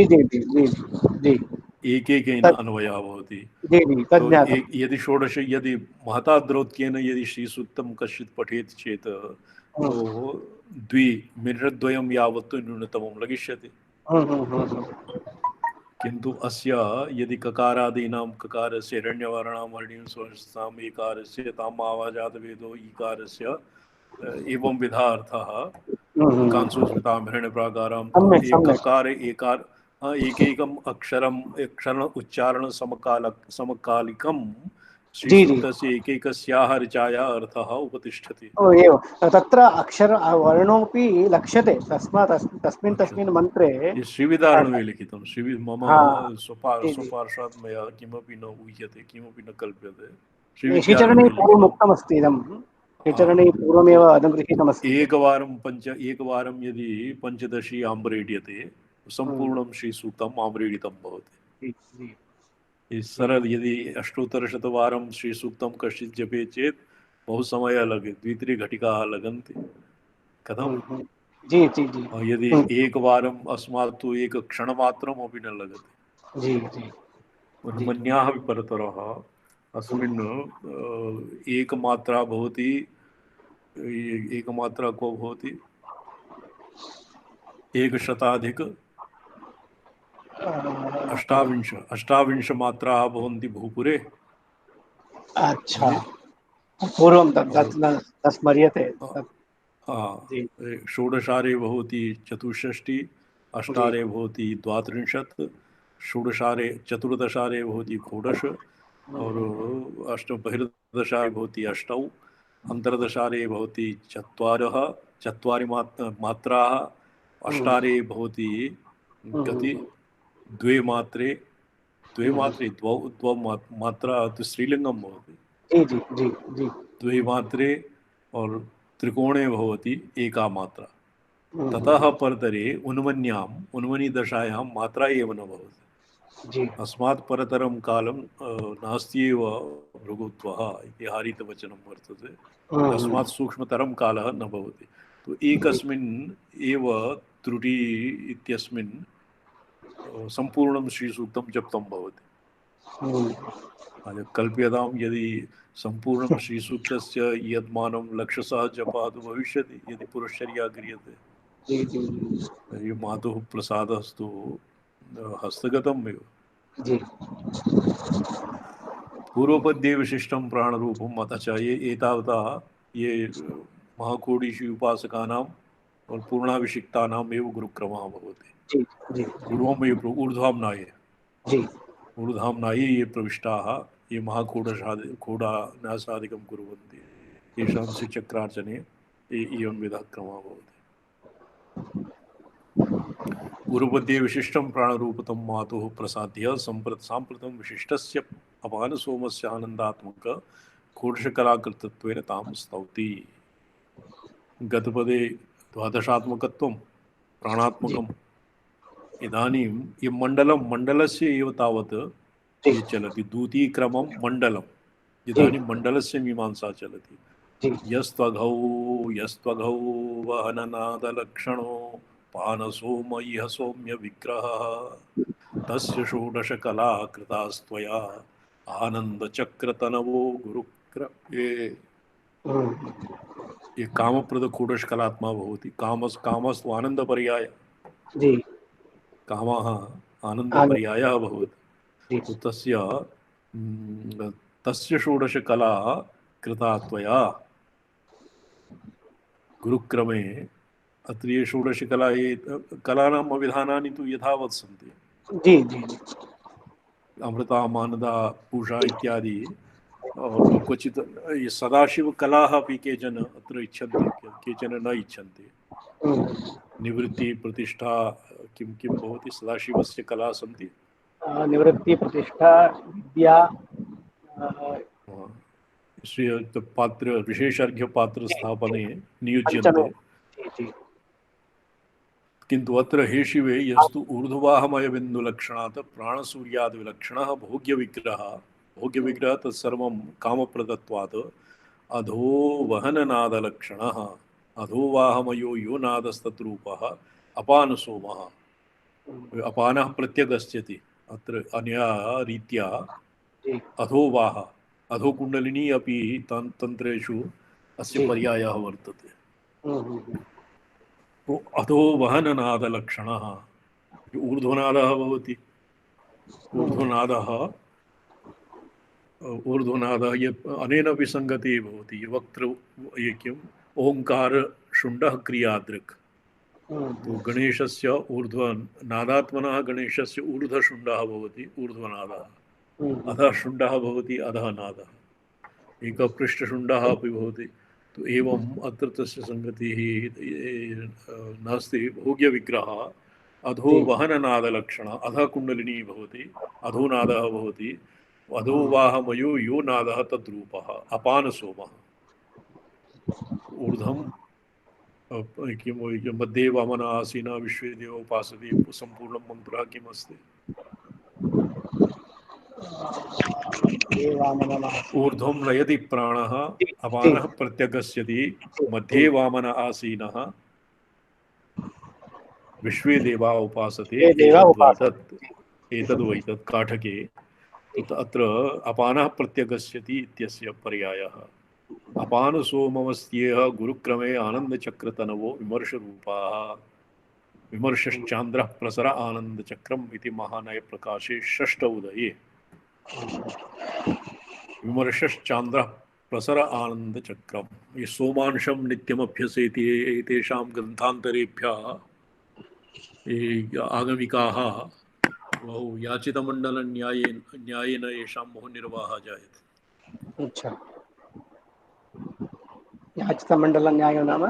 एकेकेन अन्वयः भवति। तो यदि षोडश यदि महता द्रौत्येन यदि श्रीसूक्तं कश्चित् पठेत् चेत् तो 2 मिनिटद्वयं यावत् न्यूनतमं लगिष्यति। किन्तु अस्य यदि ककारादीनां ककारस्य हिरण्यवर्णां वर्णीं स्वस्ताम् एकारस्य ताम् आवाजातवेदो ईकारस्य एवं विधा अर्थः कांसो स्मृतां हिरण्यप्राकारां एककार एकैकम् अक्षर उच्चारण समकालिकं श्रीसूक्तस्य एकैकस्याः ऋचायाः अर्थः उपतिष्ठति। एवं तत्र अक्षर वर्णोऽपि लक्ष्यते। तस्मिन् मन्त्रे श्रीविद्यार्णवे लिखितं। मम स्वपार्श्वात् मया किमपि न ऊह्यते, किमपि न कल्प्यते। श्रीचरणे पूर्वमुक्तमस्ति इदं। श्रीचरणे पूर्वमेव अनुगृहीतमस्ति। एकवारं यदि पञ्चदशी आम्रेड्यते सम्पूर्णं श्रीसूक्तम् आम्रेडितं भवति। सरल यदि अष्टोत्तरशतवारं श्रीसूक्तं कश्चित् जपे चेत् बहु समयः लगेत्, 2-3 घटिकाः लगन्ति। कथं? यदि एकवारम् अस्मात् तु एकक्षणमात्रम् अपि न लगति। मन्याः विपरतरः अस्मिन् एकमात्रा भवति। एकमात्रा को भवति 100 अष्टाविंश मात्राः भवन्ति भूपुरे। अच्छा, पूर्वं तत् न स्मर्यते। षोडशारे भवति 64, अष्टारे भवति 32, षोडशारे चतुर्दशारे भवति षोडश, और अष्ट बहिर्दशारे भवति अष्टौ, अन्तर्दशारे भवति चत्वारः, चत्वारि मात्राः, अष्टारे भवति कति द्वे मात्रे, द्वे मात्रे द्वौ द्वौ मात्रा तु स्त्रीलिङ्गं भवति, जी जी जी जी। द्वे मात्रे और त्रिकोणे भवति एका मात्रा। ततः परतरे उन्मन्याम् उन्मनी दशायां मात्रा एव न भवति। जी अस्मात् परतरं कालं नास्ति एव भृगुत्वः इति हारीतवचनं वर्तते। तस्मात् सूक्ष्मतरं कालः न भवति। तो एकस्मिन् एव त्रुटि इत्यस्मिन् सम्पूर्णं श्रीसूक्तं जप्तं भवति। कल्प्यतां यदि सम्पूर्णं श्रीसूक्तस्य यद्मानं लक्षशः जपः तु भविष्यति यदि पुरश्चर्या क्रियते। तर्हि मातुः प्रसादस्तु हस्तगतम् एव। पूर्वपद्ये विशिष्टं प्राणरूपम् अथ च ये एतावता ये महाकोटिषु उपासकानां और पूर्णाभिषिक्तानाम् एव गुरुक्रमः भवति। पूर्वमेव ऊर्ध्वाम्नाये ऊर्ध्वाम्नाये ये प्रविष्टाः ये महाकोडान्यासादिकं कुर्वन्ति तेषां श्रीचक्रार्चने एवं विधः क्रमः भवति। पूर्वपद्ये विशिष्टं प्राणरूपतं मातुः प्रसाद्य साम्प्रतं विशिष्टस्य अपानसोमस्य आनन्दात्मक कोडशकलाकृतत्वेन तां स्तौति। गतपदे द्वादशात्मकत्वं प्राणात्मकम्। इदानीं ये मण्डलस्य एव तावत् ये चलति द्वितीयक्रमं मण्डलम्। इदानीं मण्डलस्य मीमांसा चलति। यस्त्वघौ वहननादलक्षणो पानसोम इह सौम्य विग्रहः तस्य षोडशकला कृतास्त्वया आनन्दचक्रतनवो ये कामप्रद षोडशकलात्मा भवति। कामस्तु आनन्दपर्याय, कामः आनन्दपर्यायः भवति। तो तस्य षोडशकला कृता त्वया गुरुक्रमे। अत्र ये षोडशकला कलानाम् अविधानानि तु यथावत् सन्ति। अमृता मानदा पूषा इत्यादि। और क्वचित् सदाशिवकलाः अपि केचन अत्र इच्छन्ति, केचन न इच्छन्ति। निवृत्ति प्रतिष्ठा किं किं भवति, सदाशिवस्य कला सन्ति। निवृत्ति प्रतिष्ठा विद्या पात्र विशेषार्घ्य पात्र स्थापने नियुज्यन्ते। किन्तु अत्र हे शिवे यस्तु ऊर्ध्ववाहमय बिन्दुलक्षणात् प्राणसूर्यादिविलक्षणः भोग्यविग्रहः तत्सर्वं कामप्रदत्वात् अधोवहननादलक्षणः अधोवाहमयो यो नादस्तद्रूपः अपानसोमः। अपानः प्रत्यगस्यति अत्र अनया रीत्या अधोवाह अधोकुण्डलिनी अपि तन्त्रेषु अस्य पर्यायः वर्तते। अधोवहननादलक्षणः ऊर्ध्वनादः भवति। ऊर्ध्वनादः ये अनेन विसङ्गतिः भवति। वक्त्र ये किम् ओङ्कार शुण्डः क्रियादृक्। तो गणेशस्य ऊर्ध्वनादात्मनः गणेशस्य ऊर्ध्वशुण्डः भवति ऊर्ध्वनादः। अधः शुण्डः भवति अधः नादः। एकः पृष्ठशुण्डः अपि भवति। तो एवम् अत्र तस्य सङ्गतिः नास्ति। भोग्यविग्रहः अधोवहननादलक्षणः अधः कुण्डलिनी भवति, अधोनादः भवति। अधोवाहमयो यो नादः तद्रूपः अपानसोमः। ऊर्ध्वं किं मध्ये वामन आसीन विश्वे देव उपासते सम्पूर्णं मन्त्रः किमस्ति? ऊर्ध्वं नयति प्राणः अपानः प्रत्यगस्यति मध्ये वामन आसीनः विश्वे देवा उपासते एतद्वैतत् काठके। अत्र अपानः प्रत्यगस्यति इत्यस्य पर्यायः। अपानसोममस्त्येह गुरुक्रमे आनन्दचक्रतनवो विमर्शरूपाः। विमर्शश्चान्द्रः प्रसर आनन्दचक्रम् इति महानयप्रकाशे षष्ठ उदये। विमर्शश्चान्द्रः प्रसर आनन्दचक्रम्। ये सोमांशं नित्यमभ्यसेति एतेषां ग्रन्थान्तरेभ्यः ये आगमिकाः बहु याचितमण्डलन्यायेन न्यायेन येषां मोहनिर्वाहः जायते। अच्छा, याचितमण्डलन्यायो नाम?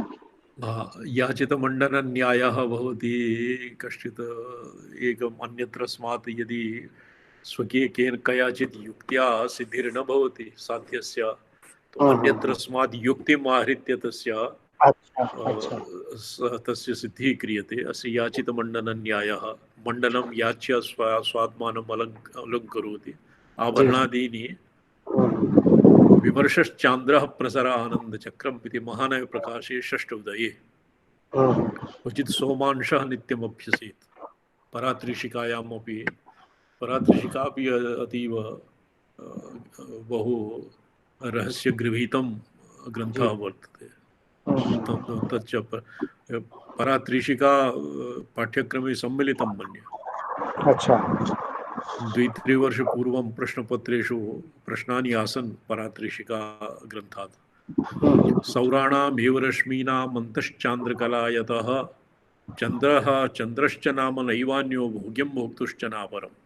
याचितमण्डलन्यायः भवति कश्चित् एकम् अन्यत्रस्मात् यदि स्वकीय केन कयाचित् युक्त्या सिद्धिर्न भवति साध्यस्य, तो अन्यत्रस्मात् युक्तिम् आहृत्य तस्य अच्छा अच्छा तस्य सिद्धिः क्रियते। अस्य याचितमण्डलन्यायः। मण्डलं याच्य स्वात्मानम् अलङ्करोति। जी। आभरणादीनि विमर्शश्चान्द्रः प्रसर आनन्दचक्रम् इति महानय प्रकाशे षष्ठ उदये। क्वचित् सोमांशः नित्यमभ्यसेत्। परात्रिशिकायामपि परात्रिशिका अपि अतीव बहु रहस्यगृहीतं जी। ग्रन्थः वर्तते। तच्च परात्रिशिका पाठ्यक्रमे सम्मिलितं मन्ये। अच्छा। 2-3 वर्षपूर्वं प्रश्नपत्रेषु प्रश्नानि आसन् परात्रिशिका ग्रन्थात्। सौराणामेव रश्मीनाम् अन्तश्चान्द्रकला यतः चन्द्रः चन्द्रश्च नाम नैवान्यो भोग्यं भोक्तुश्च नापरम्।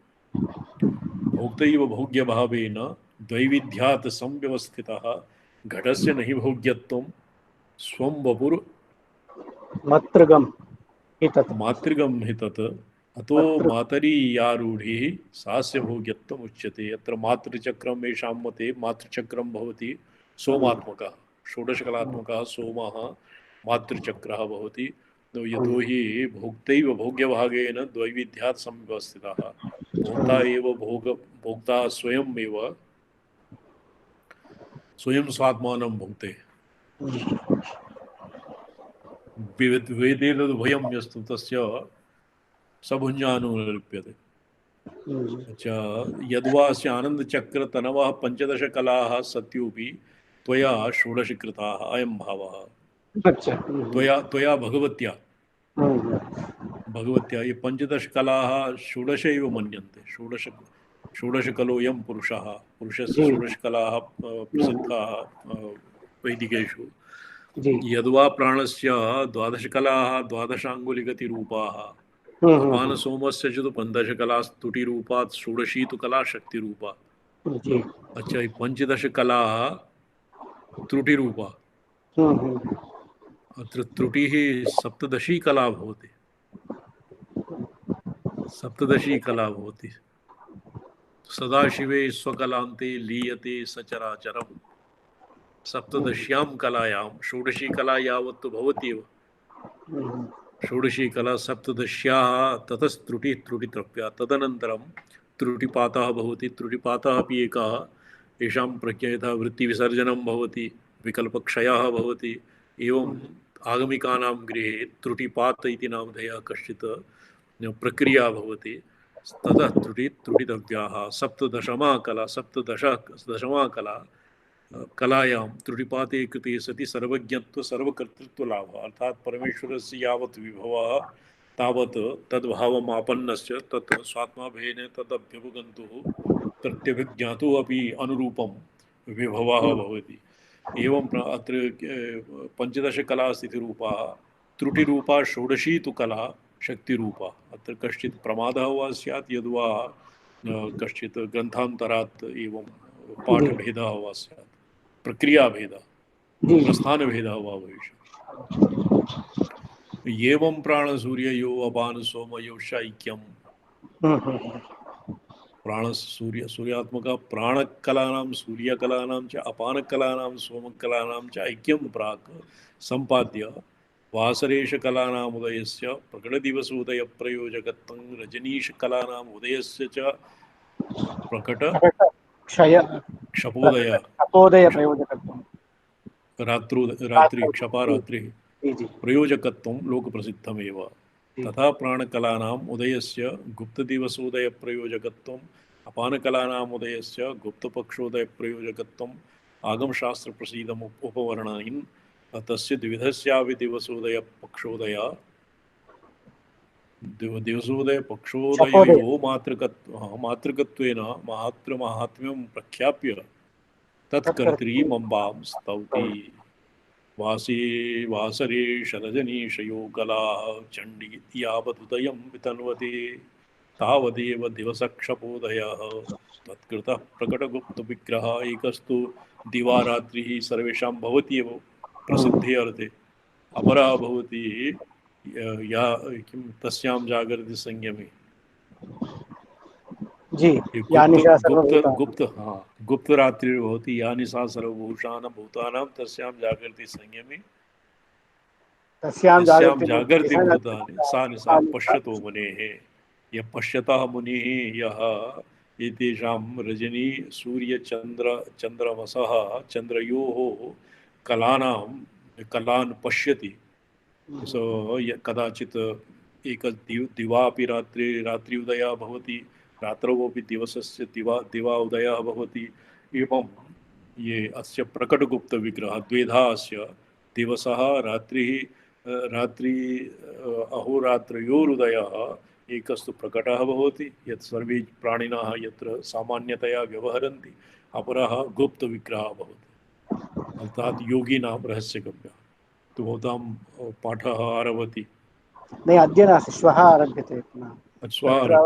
भोक्तैव भोग्यभावेन द्वैविध्यात् संव्यवस्थितः घटस्य नहि भोग्यत्वं स्वं वपुर् मत्तृगम् एतत् मातृगं हि तत् अतो मत्तृ मातरीयारूढिः सास्य भोग्यत्वम् उच्यते। अत्र मातृचक्रं येषां मते मातृचक्रं भवति सोमात्मकः, षोडशकलात्मकः सोमः मातृचक्रः भवति। यतो हि भोक्तैव भोग्यभागेन द्वैविध्यात् संव्यवस्थितः। भोक्ता एव भोक्ता स्वयं एव स्वयं स्वात्मानं भुङ्क्ते। वेदे तद्भयं यस्तु तस्य सभुञ्जानुलिप्यते। अच्छा, यद्वास्य आनन्दचक्रतनवः पञ्चदशकलाः सत्योऽपि त्वया षोडशीकृताः अयं भावः। अच्छा। त्वया भगवत्या ये पञ्चदशकलाः षोडश एव मन्यन्ते। षोडशकलोऽयं पुरुषस्य जी षोडशकलाः प्रसिद्धाः वैदिकेषु। जी। यद्वा प्राणस्य द्वादशकलाः द्वादशाङ्गुलिगतिरूपाः अपानसोमस्य च तु पञ्चदशकलास्तुटिरूपात् षोडशी तु कला शक्तिरूपा। जी। अच्छा, ये पञ्चदशकलाः त्रुटिरूपा। अत्र त्रुटिः सप्तदशी कला भवति। सप्तदशी कला भवति। सदाशिवे स्वकलान्ते लीयते सचराचरम्। सप्तदश्यां कलायां षोडशी कला यावत्तु भवत्येव। षोडशी कला सप्तदश्याः ततस्त्रुटिः त्रुटित्रप्या। तदनन्तरं त्रुटिपातः भवति। त्रुटिपातः अपि एकः येषां प्रज्ञा यथा वृत्तिविसर्जनं भवति, विकल्पक्षयः भवति, एवम् आगमिकानां गृहे त्रुटिपात इति नामधेयः कश्चित् प्रक्रिया भवति। ततः त्रुटितव्याः सप्तदशमा कला कलायां त्रुटिपाते कृते सति सर्वज्ञत्व सर्वकर्तृत्वलाभः। अर्थात् परमेश्वरस्य यावत् विभवः तावत् तद्भावमापन्नस्य तत् स्वात्माभेन तदभ्युपगन्तुः प्रत्यभिज्ञातुः अपि अनुरूपं विभवः भवति। एवं अत्र पञ्चदशकला स्थितिरूपाः, त्रुटिरूपा षोडशी तु कला शक्तिरूपा। अत्र कश्चित् प्रमादः वा स्यात् यद्वा कश्चित् ग्रन्थान्तरात् एवं पाठभेदः वा स्यात्, प्रक्रियाभेदः, प्रस्थानभेदः वा भविष्यति। एवं प्राणसूर्ययो अपानसोमयोश्चैक्यं। सूर्यात्मक प्राणकलानां सूर्यकलानां च अपानकलानां सोमकलानां च ऐक्यं प्राक् सम्पाद्य वासरेशकलानामुदयस्य प्रकटदिवसोदयप्रयोजकत्वं रजनीशकलानाम् उदयस्य च प्रकट क्षय क्षपोदय तपोदय प्रयोजकत्वं रात्रि क्षपारात्रिः जी जी प्रयोजकत्वं लोकप्रसिद्धमेव। तथा प्राणकलानाम् उदयस्य गुप्तदिवसोदयप्रयोजकत्वम् अपानकलानाम् उदयस्य गुप्तपक्षोदयप्रयोजकत्वम् आगमशास्त्रप्रसीदम् उपवर्णयन् तस्य द्विविधस्यापि दिवसोदयपक्षोदयोः मातृकत्वेन माहात्म्यं प्रख्याप्य तत्कर्तरीमम्बां स्तौति। वासरे शरजनीशयो कलाः चण्डी यावदुदयं वितन्वते तावदेव दिवसक्षपोदयः तत्कृतः प्रकटगुप्तविग्रहः एकस्तु दिवारात्रिः सर्वेषां भवति एव प्रसिद्धे अर्थे अपरः भवति या किं तस्यां जागृति संयमे जी ये या गुप्त निशा गुप्त सर्वभूता गुप्त हाँ गुप्त रात्रिर्भवति या निशा सर्वभूषाणां भूतानां तस्यां जागृति संयमे तस्यां यस्यां जागृति जागर्ति निशा भूतानि सा निशा पश्यतो मुनेः यः पश्यतः मुनिः यः एतेषां रजनी सूर्यचन्द्र चन्द्रमसः चन्द्रयोः कलानां कलान् पश्यति सो कदाचित् एक दिवा अपि रात्रि उदयः भवति रात्रौ अपि दिवसस्य दिवा उदयः भवति एवं ये अस्य प्रकटगुप्तविग्रहः द्वेधा अस्य दिवसः रात्रि अहोरात्रयोरुदयः एकस्तु प्रकटः भवति यत् सर्वे प्राणिनः यत्र सामान्यतया व्यवहरन्ति अपरः गुप्तविग्रहः भवति अर्थात् योगिनां रहस्यगम्यः तो भवतां पाठः आरभति नहीं अद्य नास्ति श्वः आरभ्यते पुनः श्वः तत्र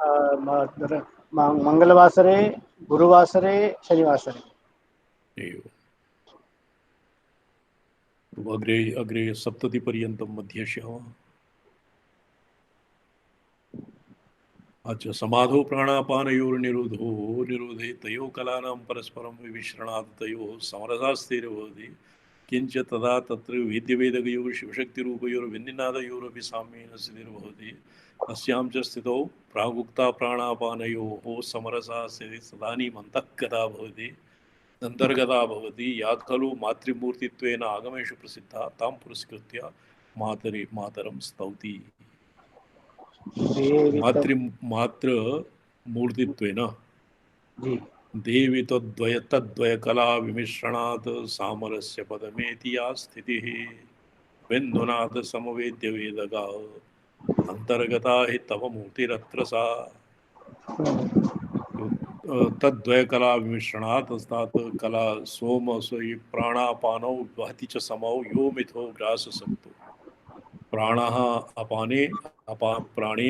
आरभ्यते मङ्गलवासरे गुरुवासरे शनिवासरे एवम् अग्रे अग्रे सप्ततिपर्यन्तं मध्यस्यामः अच्छा समाधौ प्राणापानयोर्निरोधो निरोधे तयोः कलानां परस्परं विमिश्रणात् तयोः समरसास्थितिर्भवति किंच तदा तत्र वेद्यवेदकयोः शिवशक्तिरूपयोर्विन्निनादयोरपि साम्येन स्थितिर्भवति अस्यां च स्थितौ प्रागुक्ता प्राणापानयोः समरसा स्थितिः तदानीम् अन्तःगता भवति अन्तर्गता भवति या खलु मातृमूर्तित्वेन आगमेषु प्रसिद्धा तां पुरस्कृत्य मातरं स्तौति मातृमूर्तित्वेन देवी तद्वयकला विमिश्रणात् सामरस्य पदमेति या स्थितिः बिन्दुनाथ समवेद्य वेदगा अंतर्गता हि तव मूर्तिरत्र सा तद्वयकला विमिश्रणात् तस्तात् कला सोम प्राणापानौ वहति च समौ यो मिथो ग्राससक्तो प्राणः अपाने प्राणे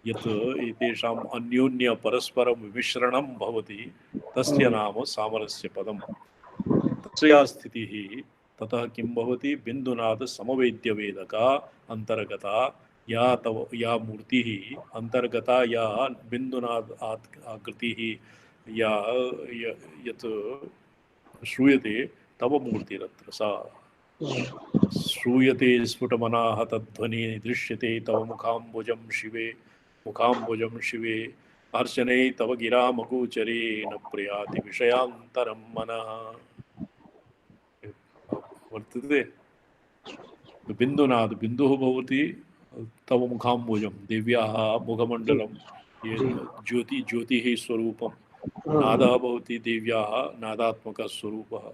यत् एतेषाम् अन्योन्य परस्परं विमिश्रणं भवति तस्य नाम सामरस्य पदम् तस्या स्थितिः ततः किं भवति बिन्दुनाथ समवेद्य वेदका अंतर्गता या मूर्तिः अंतर्गता या बिन्दुनाथ आकृतिः या यत् श्रूयते तव मूर्तिरत्र सा श्रूयते स्फुटमनाः तद्ध्वनि दृश्यते तव मुखाम्बुजं शिवे अर्चने तव गिरामगोचरे न प्रयाति विषयान्तरं मनः वर्तते बिन्दुनाद बिन्दुः भवति तव मुखाम्बुजं देव्याः मुखमण्डलं ये ज्योतिः स्वरूपं नादः भवति देव्याः नादात्मकः स्वरूपः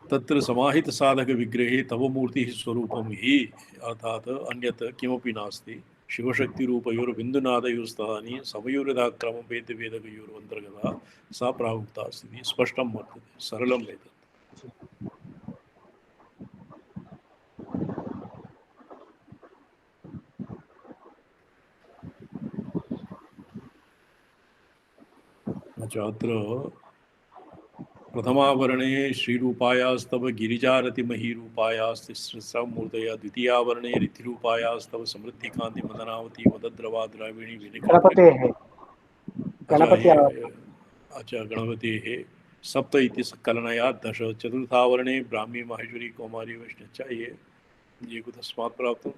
तत्र समाहित साधक विग्रहे तव मूर्ति स्वरूपम ही अर्थात अन्यत किमपि नास्ति शिवशक्तिरूपयोर्बिन्दुनादयोस्तदानीं समयोरिदाक्रमं वेदवेदकयोरन्तर्गता सा प्रागुक्ता स्थितिः स्पष्टं वर्तते सरलम् एतत् अत्र प्रथमावरणे श्रीरूपायास्तव गिरिजारतिमहीरूपायास्तिस्रं मूर्तया द्वितीयावरणे ऋद्धिरूपायास्तव समृद्धिकान्तिमदनावती मदद्रवाद्राविणी अच्छा गणपतेः सप्त इति कलनया 10 चतुर्थावरणे ब्राह्मी माहेश्वरी कौमारी वैष्णव ये कुतस्मात् प्राप्तं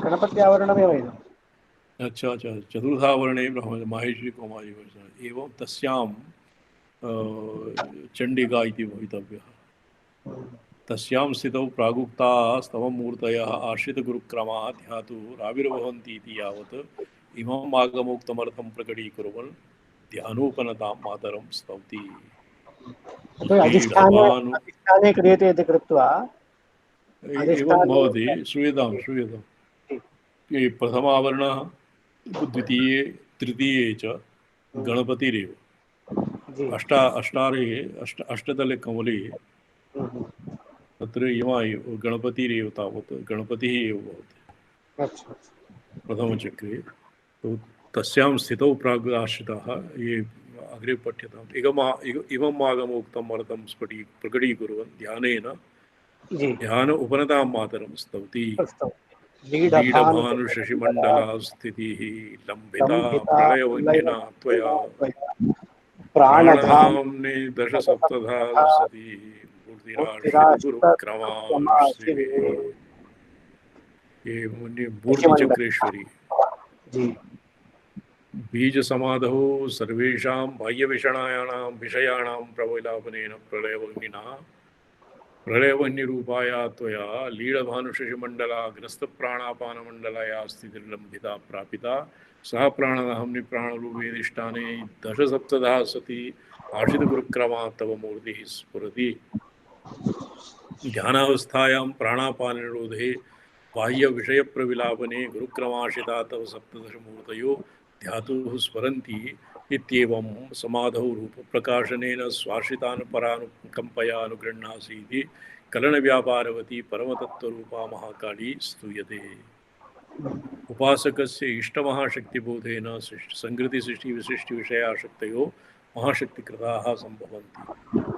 गणपत्यावरणमेव इदम् अच्छा चतुर्थावरणे माहेश्वरी कौमारी वैष्णव एवं तस्यां चंडिका इति भवितव्यः तस्यां स्थितौ प्रागुक्तास्तवमूर्तयः आश्रितगुरुक्रमात् ध्यातुराविर्भवन्ति इति यावत् इमम् आगमोक्तमर्थं प्रकटीकुर्वन् ध्यानोपनतां मातरं स्तौति अधिष्ठाने क्रियते इति कृत्वा एवं भवति श्रूयतां प्रथमावरणः द्वितीये तृतीये च गणपतिरेव अष्टतले कमले तत्र इमा गणपतिरेव तावत् गणपतिः एव भवति अच्छा। प्रथमचक्रे। तो तस्यां स्थितौ प्राग् आश्रिताः ये अग्रे पठ्यताम् इमम् आगमोक्तम् अर्थं प्रकटीकुर्वन् ध्यानेन जी। ध्यान उपनतां मातरं स्तौति। अस्तु। लीढभानुशशिमण्डला लीढभानुशशिमण्डला स्थितिः लम्बिता लम्बिता प्रलयवह्निना त्वया प्राणधाम प्राणधाम्नि दशसप्तधा सती मूर्तिराश्रितगुरुक्रमाश्रिते। मूर्तिराश्रितक्रमाशिरे। ये मुनि शशिमण्डल। मूर्तिचक्रेश्वरी जी। बीज समाधौ सर्वेषां बाह्यविषयाणां प्रविलापनेन प्रलयवह्निरूपाया त्वया लीढभानुशशिमण्डला ग्रस्तप्राणापानमण्डलया स्थितिर्लम्बिता प्रापिता सह प्राणदहम्नि प्राणरूपेदिष्टाने दशसप्तधा सती आश्रितगुरुक्रमा तव मूर्तिः स्फुरति। ध्यानावस्थायां प्राणापाननिरोधे बाह्यविषयप्रविलापने गुरुक्रमाश्रिता तव सप्तदशमूर्तयो ध्यातुः स्मरन्ति इत्येवं समाधौ रूपप्रकाशनेन स्वाश्रितान् परानुकम्पया अनुगृह्णासीति कलनव्यापारवती परमतत्त्वरूपा महाकाली स्तूयते। उपासकस्य इष्टमहाशक्तिबोधेन संगृतिसृष्टिविशिष्टिविषयाशक्तयो महाशक्तिकृताः सम्भवन्ति।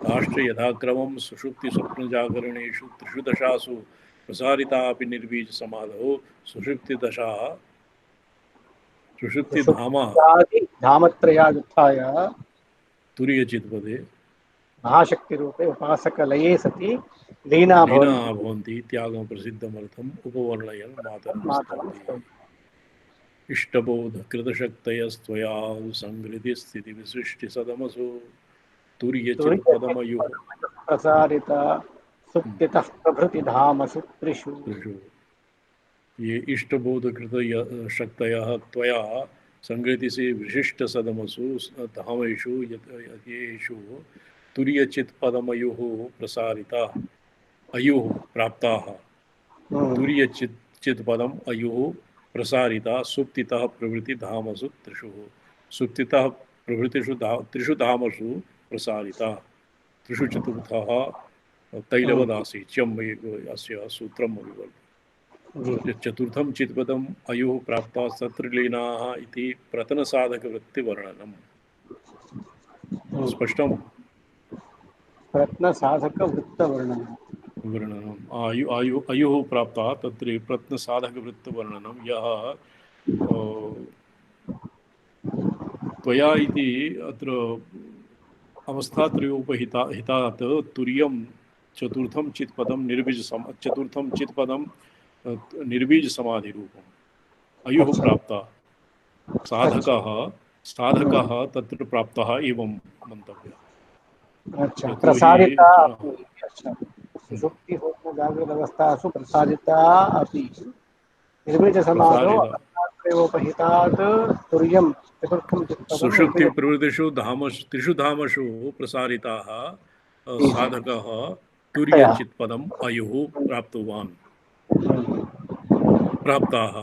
ताश्च यथाक्रमं सुषुप्तिस्वप्नजागरणेषु त्रिषु दशासु प्रसारिता अपि निर्बीजसमाधौ सुषुप्तिधाम धामत्रयायुत्थाय तुरीयचित्पदे महाशक्तिरूपे उपासकलये सति लीना लीना भवन्ति। भवन्ति इत्यागम प्रसिद्धमर्थम् उपवर्णयन् मातरं मातरं स्तौति। स्तौति। इष्टबोधकृतशक्तयस्त्वया संगृतिस्थितिविसृष्टिसदमसु तुर्यचित्पदमयुः प्रसारिता सुप्तितः प्रभृति धामसु त्रिषु। त्रिषु ये इष्टबोधकृत शक्तयः त्वया संगृतिसे विशिष्टसदमसु धामेषु येषु तुर्यचित्पदमयुः प्रसारिता अयुः प्राप्ताः तुर्यचित्पदम् अयुः प्रसारिता सुप्तितः प्रभृति धामसु त्रिषु सुप्तितः प्रभृतिषु त्रिषु धामसु प्रसारिता त्रिषु चतुर्थः तैलवदासीच्यम् अस्य सूत्रम् अविवर्तते। चतुर्थं चित्पदम् अयुः प्राप्ता सत्रिलीनाः इति प्रतनसाधकवृत्तिवर्णनम्। स्पष्टम्? प्रत्नसाधकवृत्तवर्णनम् वर्णनम् अयुः प्राप्ता तत्र प्रत्नसाधकवृत्तवर्णनं यः त्वया इति अत्र अवस्थात्रयोपहितात् तुर्यं चतुर्थं चित्पदं चतुर्थं चित्पदं निर्बीजसमाधिरूपम् अयुः प्राप्ता साधकः तत्र प्राप्तः एवं मन्तव्यः। अच्छा। प्रसारिता सुषुप्ति स्वप्न जागृत अवस्थासु प्रसारिता अपि निर्बीजसमाधौ अवस्थात्रयोपहितात् तुर्यं चतुर्थं चित्पदं सुषुप्ति प्रवृत्तिषु त्रिषु धामसु प्रसारिताः साधकः तुर्यचित्पदम् अयुः प्राप्ताः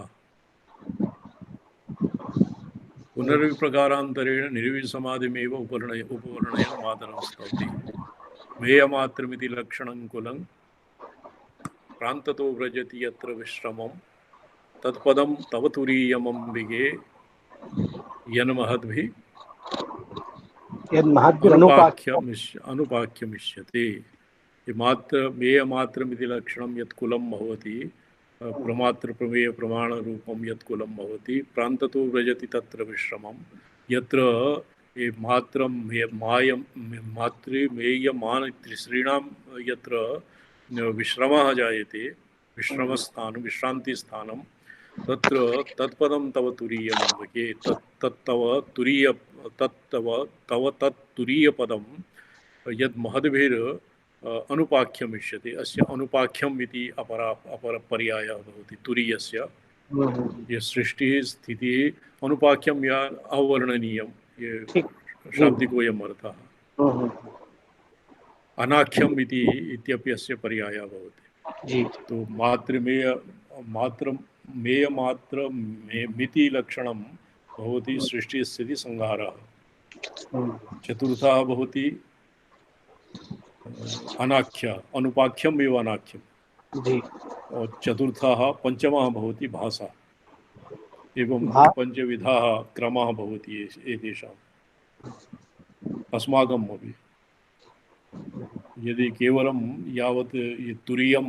पुनर्विप्रकारान्तरेण निर्विसमाधिमेव उपवर्णयन् मातरं स्तौति। मेयमात्रमिति लक्षणं कुलं प्रान्ततो व्रजति यत्र विश्रमं तत्पदं तव तुरीयमम्बिके यन्महद्भिः अनुपाख्यमिष्यते। मेयमात्रमिति लक्षणं यत् कुलं भवति प्रमात्रप्रमेय प्रमाणरूपं यत् कुलं भवति प्रान्ततो व्रजति तत्र विश्रमं यत्र मातृमेयमानत्रिश्रीणां यत्र विश्रमः जायते विश्रान्तिस्थानं तत्र तत्पदं तव तुरीयमम्बिके तव तुरीयपदं यद् महद्भिर् अनुपाख्यमिष्यते। अस्य अनुपाख्यम् इति अपरपर्यायः भवति तुरीयस्य। ये सृष्टिः स्थितिः अनुपाख्यं या अवर्णनीयं ये शाब्दिकोऽयम् अर्थः। अनाख्यम् इत्यपि अस्य पर्यायः भवति। तो मेयमात्रमिति लक्षणं भवति सृष्टिस्थितिसंहारः। चतुर्थः भवति अनाख्य अनुपाख्यम् एव अनाख्यम्। और चतुर्थः पञ्चमः भवति भासा। एवं भा पञ्चविधाः क्रमः भवति एतेषाम् अस्माकम् अपि। यदि केवलं यावत् तुरीयं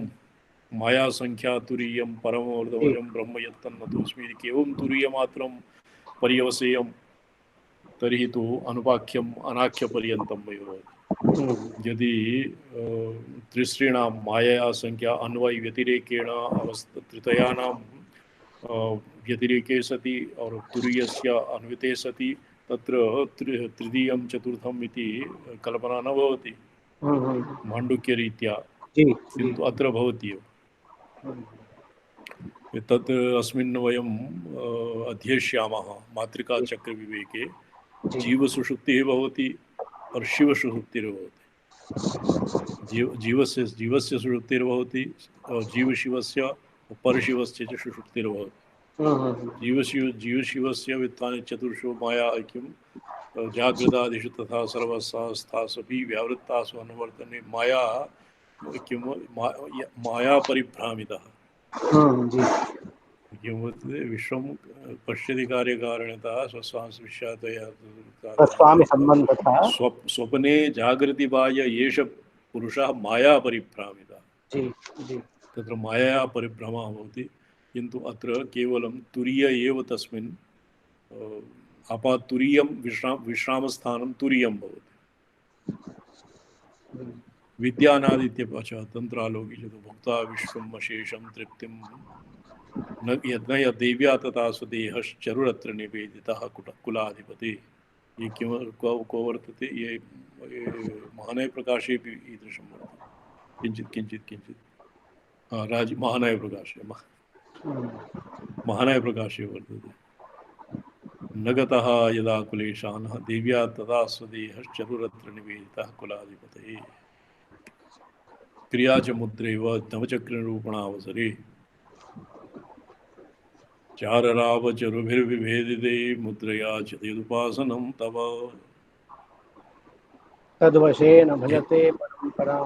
माया संख्या तुरीयं परमवर्धवरं ब्रह्म यत्तन्नतोऽस्मि इति केवलं तुरीयमात्रं पर्यवसेयं तर्हि तु अनुपाख्यम् अनाख्यपर्यन्तम् एव भवति। यदि त्रिसॄणां माया संख्या अन्वय व्यतिरेकेण तृतीयानां व्यतिरेके सति और तुरीयस्य अन्विते सति तत्र तृतीयं चतुर्थम् इति कल्पना न भवति माण्डुक्यरीत्या, किन्तु अत्र भवति एव। तत् अस्मिन् वयम् अध्येष्यामः मातृकाचक्रविवेके जीवसुषुप्तिः भवति और शिवसुषुप्तिर्भवति। जीवस्य सुषुप्तिर्भवति और जीवशिवस्य परशिवस्य च सुषुप्तिर्भवति। जीवशिवस्य वित्तानि चतुर्षु माया ऐक्यं जागृतादिषु तथा सर्वस्थासपि व्यावृत्तासु अनुवर्तने माया किं माया परिभ्रामितः विश्वं पश्यति कार्यकारणतः स्वप्ने जागृति बाह्य एष पुरुषः माया परिभ्रामितः। तत्र माया परिभ्रमः भवति, किन्तु अत्र केवलं तुरीय एव तस्मिन् अपातुरीयं विश्रामस्थानं तुरीयं भवति। विद्यानादित्यपश्चात् तन्त्रालोकी च भुक्ता विश्वम् अशेषं तृप्तिं न यज्ञ देव्या तथा स्वदेहश्चरुरत्र निवेदितः कुलाधिपति। ये को वर्तते, ये महानय प्रकाशे ईदृशं वर्तते। किञ्चित् महानय प्रकाशे वर्तते। न गतः यदा कुलेशानः देव्या तदा स्वदेहश्चरुरत्र निवेदितः कुलाधिपतये। क्रिया च मुद्रैव नवचक्रनिरूपणावसरे चाररावचरुभिर्विभेदिते मुद्रया च तदुपासनं तव तद्वशेन भजते परम्परां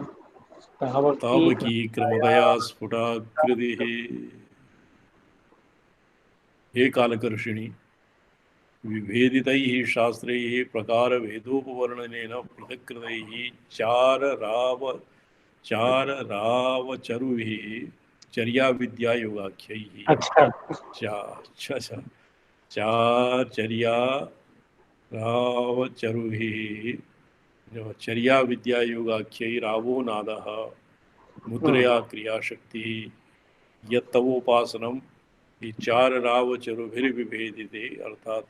तावकी क्रमतया स्फुटाकृतिः। हे कालकर्षिणि, विभेदितैः शास्त्रैः प्रकारभेदोपवर्णनेन पृथक्कृतैः चाररावचरुभिः चर्या योगाख्यैः चर्या रावचरुभिः चर्या विद्या योगाख्यै रावो नादः मुद्रया क्रियाशक्तिः यत्तवोपासनम् चार रावचरुभिर्विभेदिते अर्थात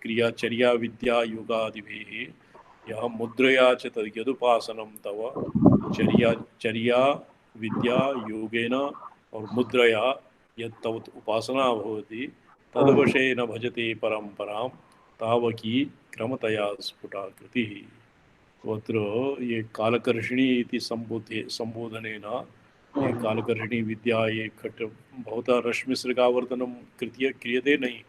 क्रियाचर्या विद्या योगादिभिः यह मुद्रया च तद्यदुपासनं तव चर्या विद्या योगेन और मुद्रया यत्तव उपासना भवति तदवशेन भजते परंपरां तावकी क्रमतया स्फुटाकृतिः। अत्र ये कालकर्षिणी इति संबोधनेन ये कालकर्षिणी विद्या ये खट भवता रश्मिसृगावर्तनं क्रियते नहीं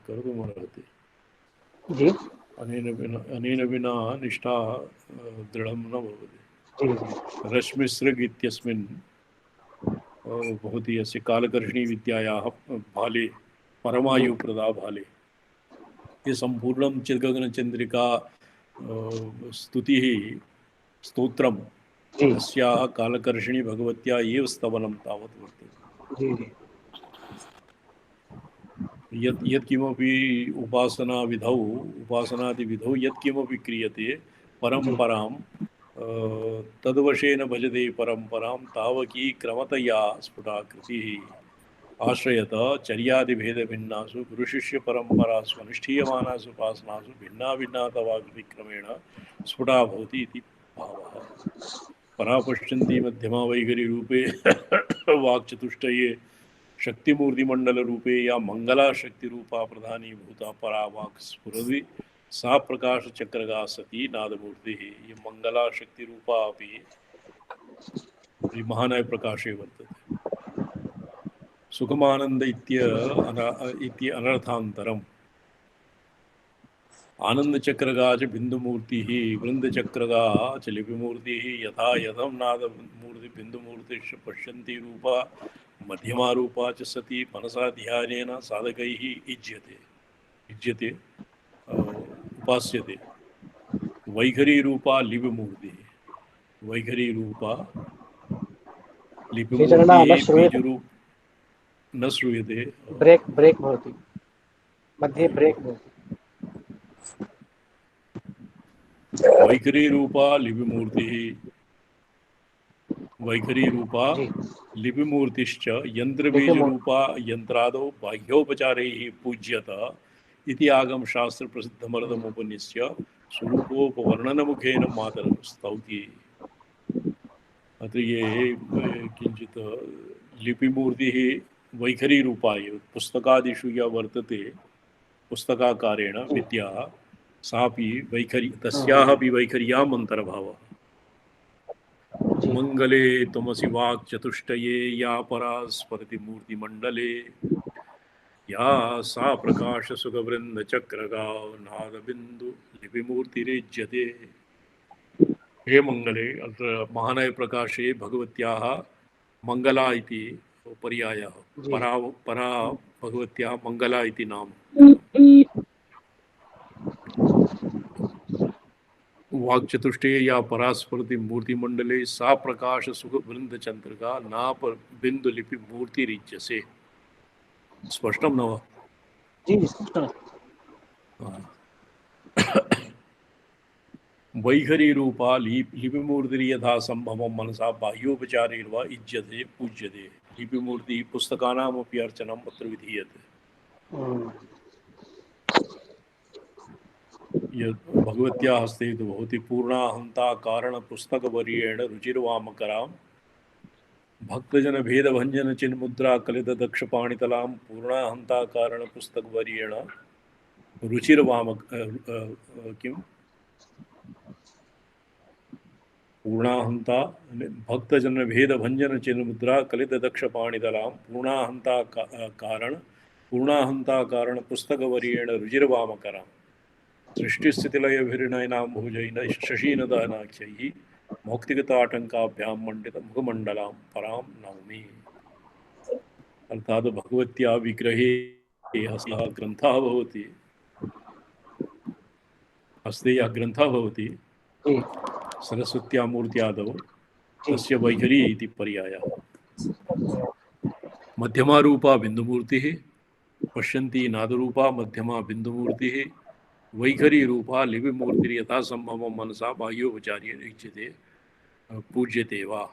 कर्तुमर्हति जी। अनेन विना निष्ठा दृढ़ं न भवति। रश्मिसृग इत्यस्मिन् भवति अस्य कालकर्षिणी विद्यायाः भाले परमायुप्रदा भाले ये सम्पूर्णं चिद्गगनचन्द्रिका स्तुतिः स्तोत्रम् अस्याः कालकर्षिणी भगवत्या एव स्तवनं तावत् वर्तते। यत्किमपि उपासनादिविधौ यत्किमपि क्रियते परम्परां तद्वशेन भजते परम्परां तावकी क्रमतया स्फुटाकृतिः। आश्रयत चर्यादिभेदभिन्नासु गुरुशिष्य परम्परासु अनुष्ठीयमानासु उपासनासु भिन्ना भिन्ना तवाकृतिक्रमेण स्फुटा भवति इति भावः। परापश्यन्ति मध्यमा वैखरी रूपे वाक्चतुष्टये शक्तिमूर्तिमंडल रूपे या मंगला शक्ति रूपा प्रधानी भूता परावाक् स्फुरति सा प्रकाश चक्रगा सती नादमूर्ति। ये मंगला शक्ति रूपा अपि महानय प्रकाशे वर्तते। सुखमानंद इति अनर्थान्तरम् आनंदचक्रगा च बिंदुमूर्तिः वृंदचक्रगा च लिपिमूर्तिः यथा यथं नादमूर्ति बिंदुमूर्तिश्च पश्यन्ति रूपा मध्यमा रूपा च सती मनसा ध्यानेन साधकैः युज्यते उपास्यते। वैखरी रूपा लिपिमूर्तिः वैखरी रूपा श्रीचरणा लिपिमूर्तिः न श्रूयते, बीजरूप न श्रूयते। ब्रेक ब्रेक भवति, मध्ये ब्रेक भवति। वैखरी रूपा लिपिमूर्तिः वैखरी रूपा जी लिपिमूर्तिश्च लिपिमूर्ति। यन्त्रबीजरूपा यन्त्रादौ बाह्योपचारैः पूज्यत इति आगमशास्त्रप्रसिद्धमर्दमुपनिश्य स्वरूपोपवर्णनमुखेन मातरं स्तौति। अत्र ये किञ्चित् लिपिमूर्तिः वैखरी रूपा एव पुस्तकादिषु या वर्तते पुस्तकाकारेण विद्या सापि वैखरी तस्याः अपि वैखर्याम् अन्तर्भावः। मंगले तमसि वाक् चतुष्टये या परा स्फुरति मूर्तिमण्डले या सा प्रकाश सुखवृंद चक्रगा नादबिंदु लिपिमूर्तिरेज्यते। हे मंगले अत्र महानय प्रकाशे भगवत्याः मंगला इति पर्यायः परा भगवत्याः मंगला इति नाम। वाक्चतुष्टये या परास्फुरति मूर्तिमंडले सा प्रकाश सुख वृंद चंद्रिका ना बिंदु लिपि मूर्तिरीच्यसे। स्पष्टं न वा? जी स्पष्टम्। वैखरी रूपा लिपिमूर्ति यथा संभवं मनसा बाह्योपचारैर्वा युज्यते पूज्यते। लिपिमूर्ति पुस्तकानामपि अर्चनम् अत्र विधीयते। यद् भगवत्याः हस्ते तु भवति पूर्णाहंता कारण पुस्तकवर्येण रुचिर्वामकरां भक्तजन भेदभंजन चिन्मुद्रा कलित दक्ष पाणितलां पूर्णाहंता कारण पुस्तकवर्येण रुचिर्वामक किं पूर्णाहंता भक्तजन भेदभंजन चिन्मुद्रा कलित दक्ष पाणितलां पूर्णाहंता कारण पुस्तकवर्येण रुचिर्वामकरां सृष्टिस्थितिलयभिर्नयनां भुजैन शशीनदनाख्यैः मौक्तिकताटङ्काभ्यां मंडित मुखमण्डलां परां नौमि। अर्थात् भगवत्या विग्रहे हस्तः ग्रन्थः भवति, हस्ते यः ग्रन्थः भवति सरस्वत्या मूर्त्यादौ तस्य वैखरी इति पर्यायः। मध्यमा रूपा बिन्दुमूर्तिः पश्यन्ती नादरूपा मध्यमा बिन्दुमूर्तिः वैखरी रूपा लिपिमूर्ति यथा संभवं मनसा बाह्योपचार्येण युज्यते पूज्यते वा।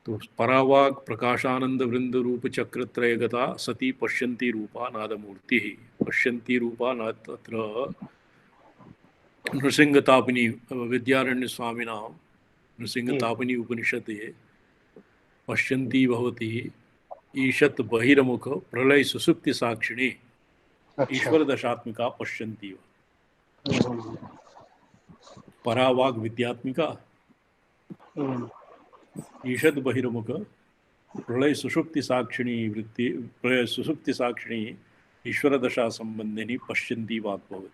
तो परावाक् प्रकाशानंद वृंद रूप चक्रत्रयगता सती पश्यन्ती रूपा नादमूर्तिः। पश्यन्ती रूपा नाद तत्र नृसिंहतापिनी विद्यारण्य स्वामिनां नृसिंहतापिनी उपनिषदे पश्यन्ती भवति ईशत् बहिर्मुख प्रलय सुसुप्ति साक्षिणी ईश्वर दशात्मिका पश्यन्ती। परावाग विद्यात्मिका ईशद बहिर्मुख प्रलय सुषुप्ति साक्षिणी वृत्ति प्रलय सुसुप्ति साक्षिणी ईश्वर दशा संबंधिनी पश्यन्ती वाक् भवति।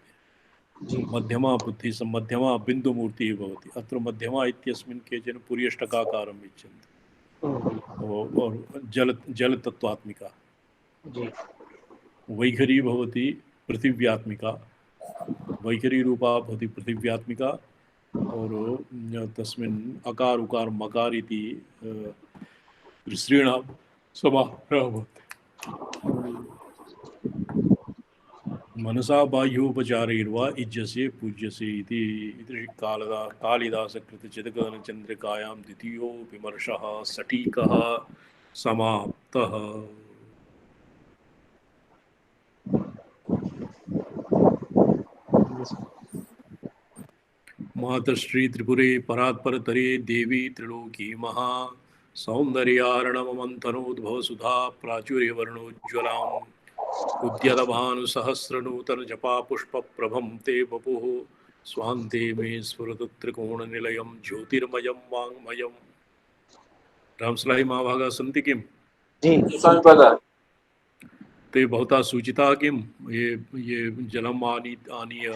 मध्यमा बुद्धि मध्यमा बिंदु मूर्ति भवति। अत्र मध्यमा इत्यस्मिन् केचन पुर्यष्टकाकारम् इच्छन्ति और जल तत्वात्मिका। वैखरी भवति पृथिव्यात्मिका, वैखरी रूपा भवति पृथिव्यात्मिका और तस्मिन् अकार उकार मकार इति त्रिस्त्रीणां समाहारः भवति। मनसा बाह्योपचारैर्वा युज्यसे पूज्यसे इति कालिदासकृतचिदगनचन्द्रिकायां द्वितीयो विमर्शः सटीकः समाप्तः। मातश्री त्रिपुरे परात्परतरे देवी त्रिलोकी महा सौन्दर्यार्णवमन्थनोद्भवसुधा प्राचुर्यवर्णोज्ज्वलाम् उद्यतभानुसहस्रनूतन जपा पुष्पप्रभं ते वपुः स्वान्ते मे स्फुरतत्त्रिकोणनिलयं ज्योतिर्मयं वाङ्मयं। रामसलाई महाभागाः सन्ति किम्? ते भवता सूचिता किं ये जलम् आनीय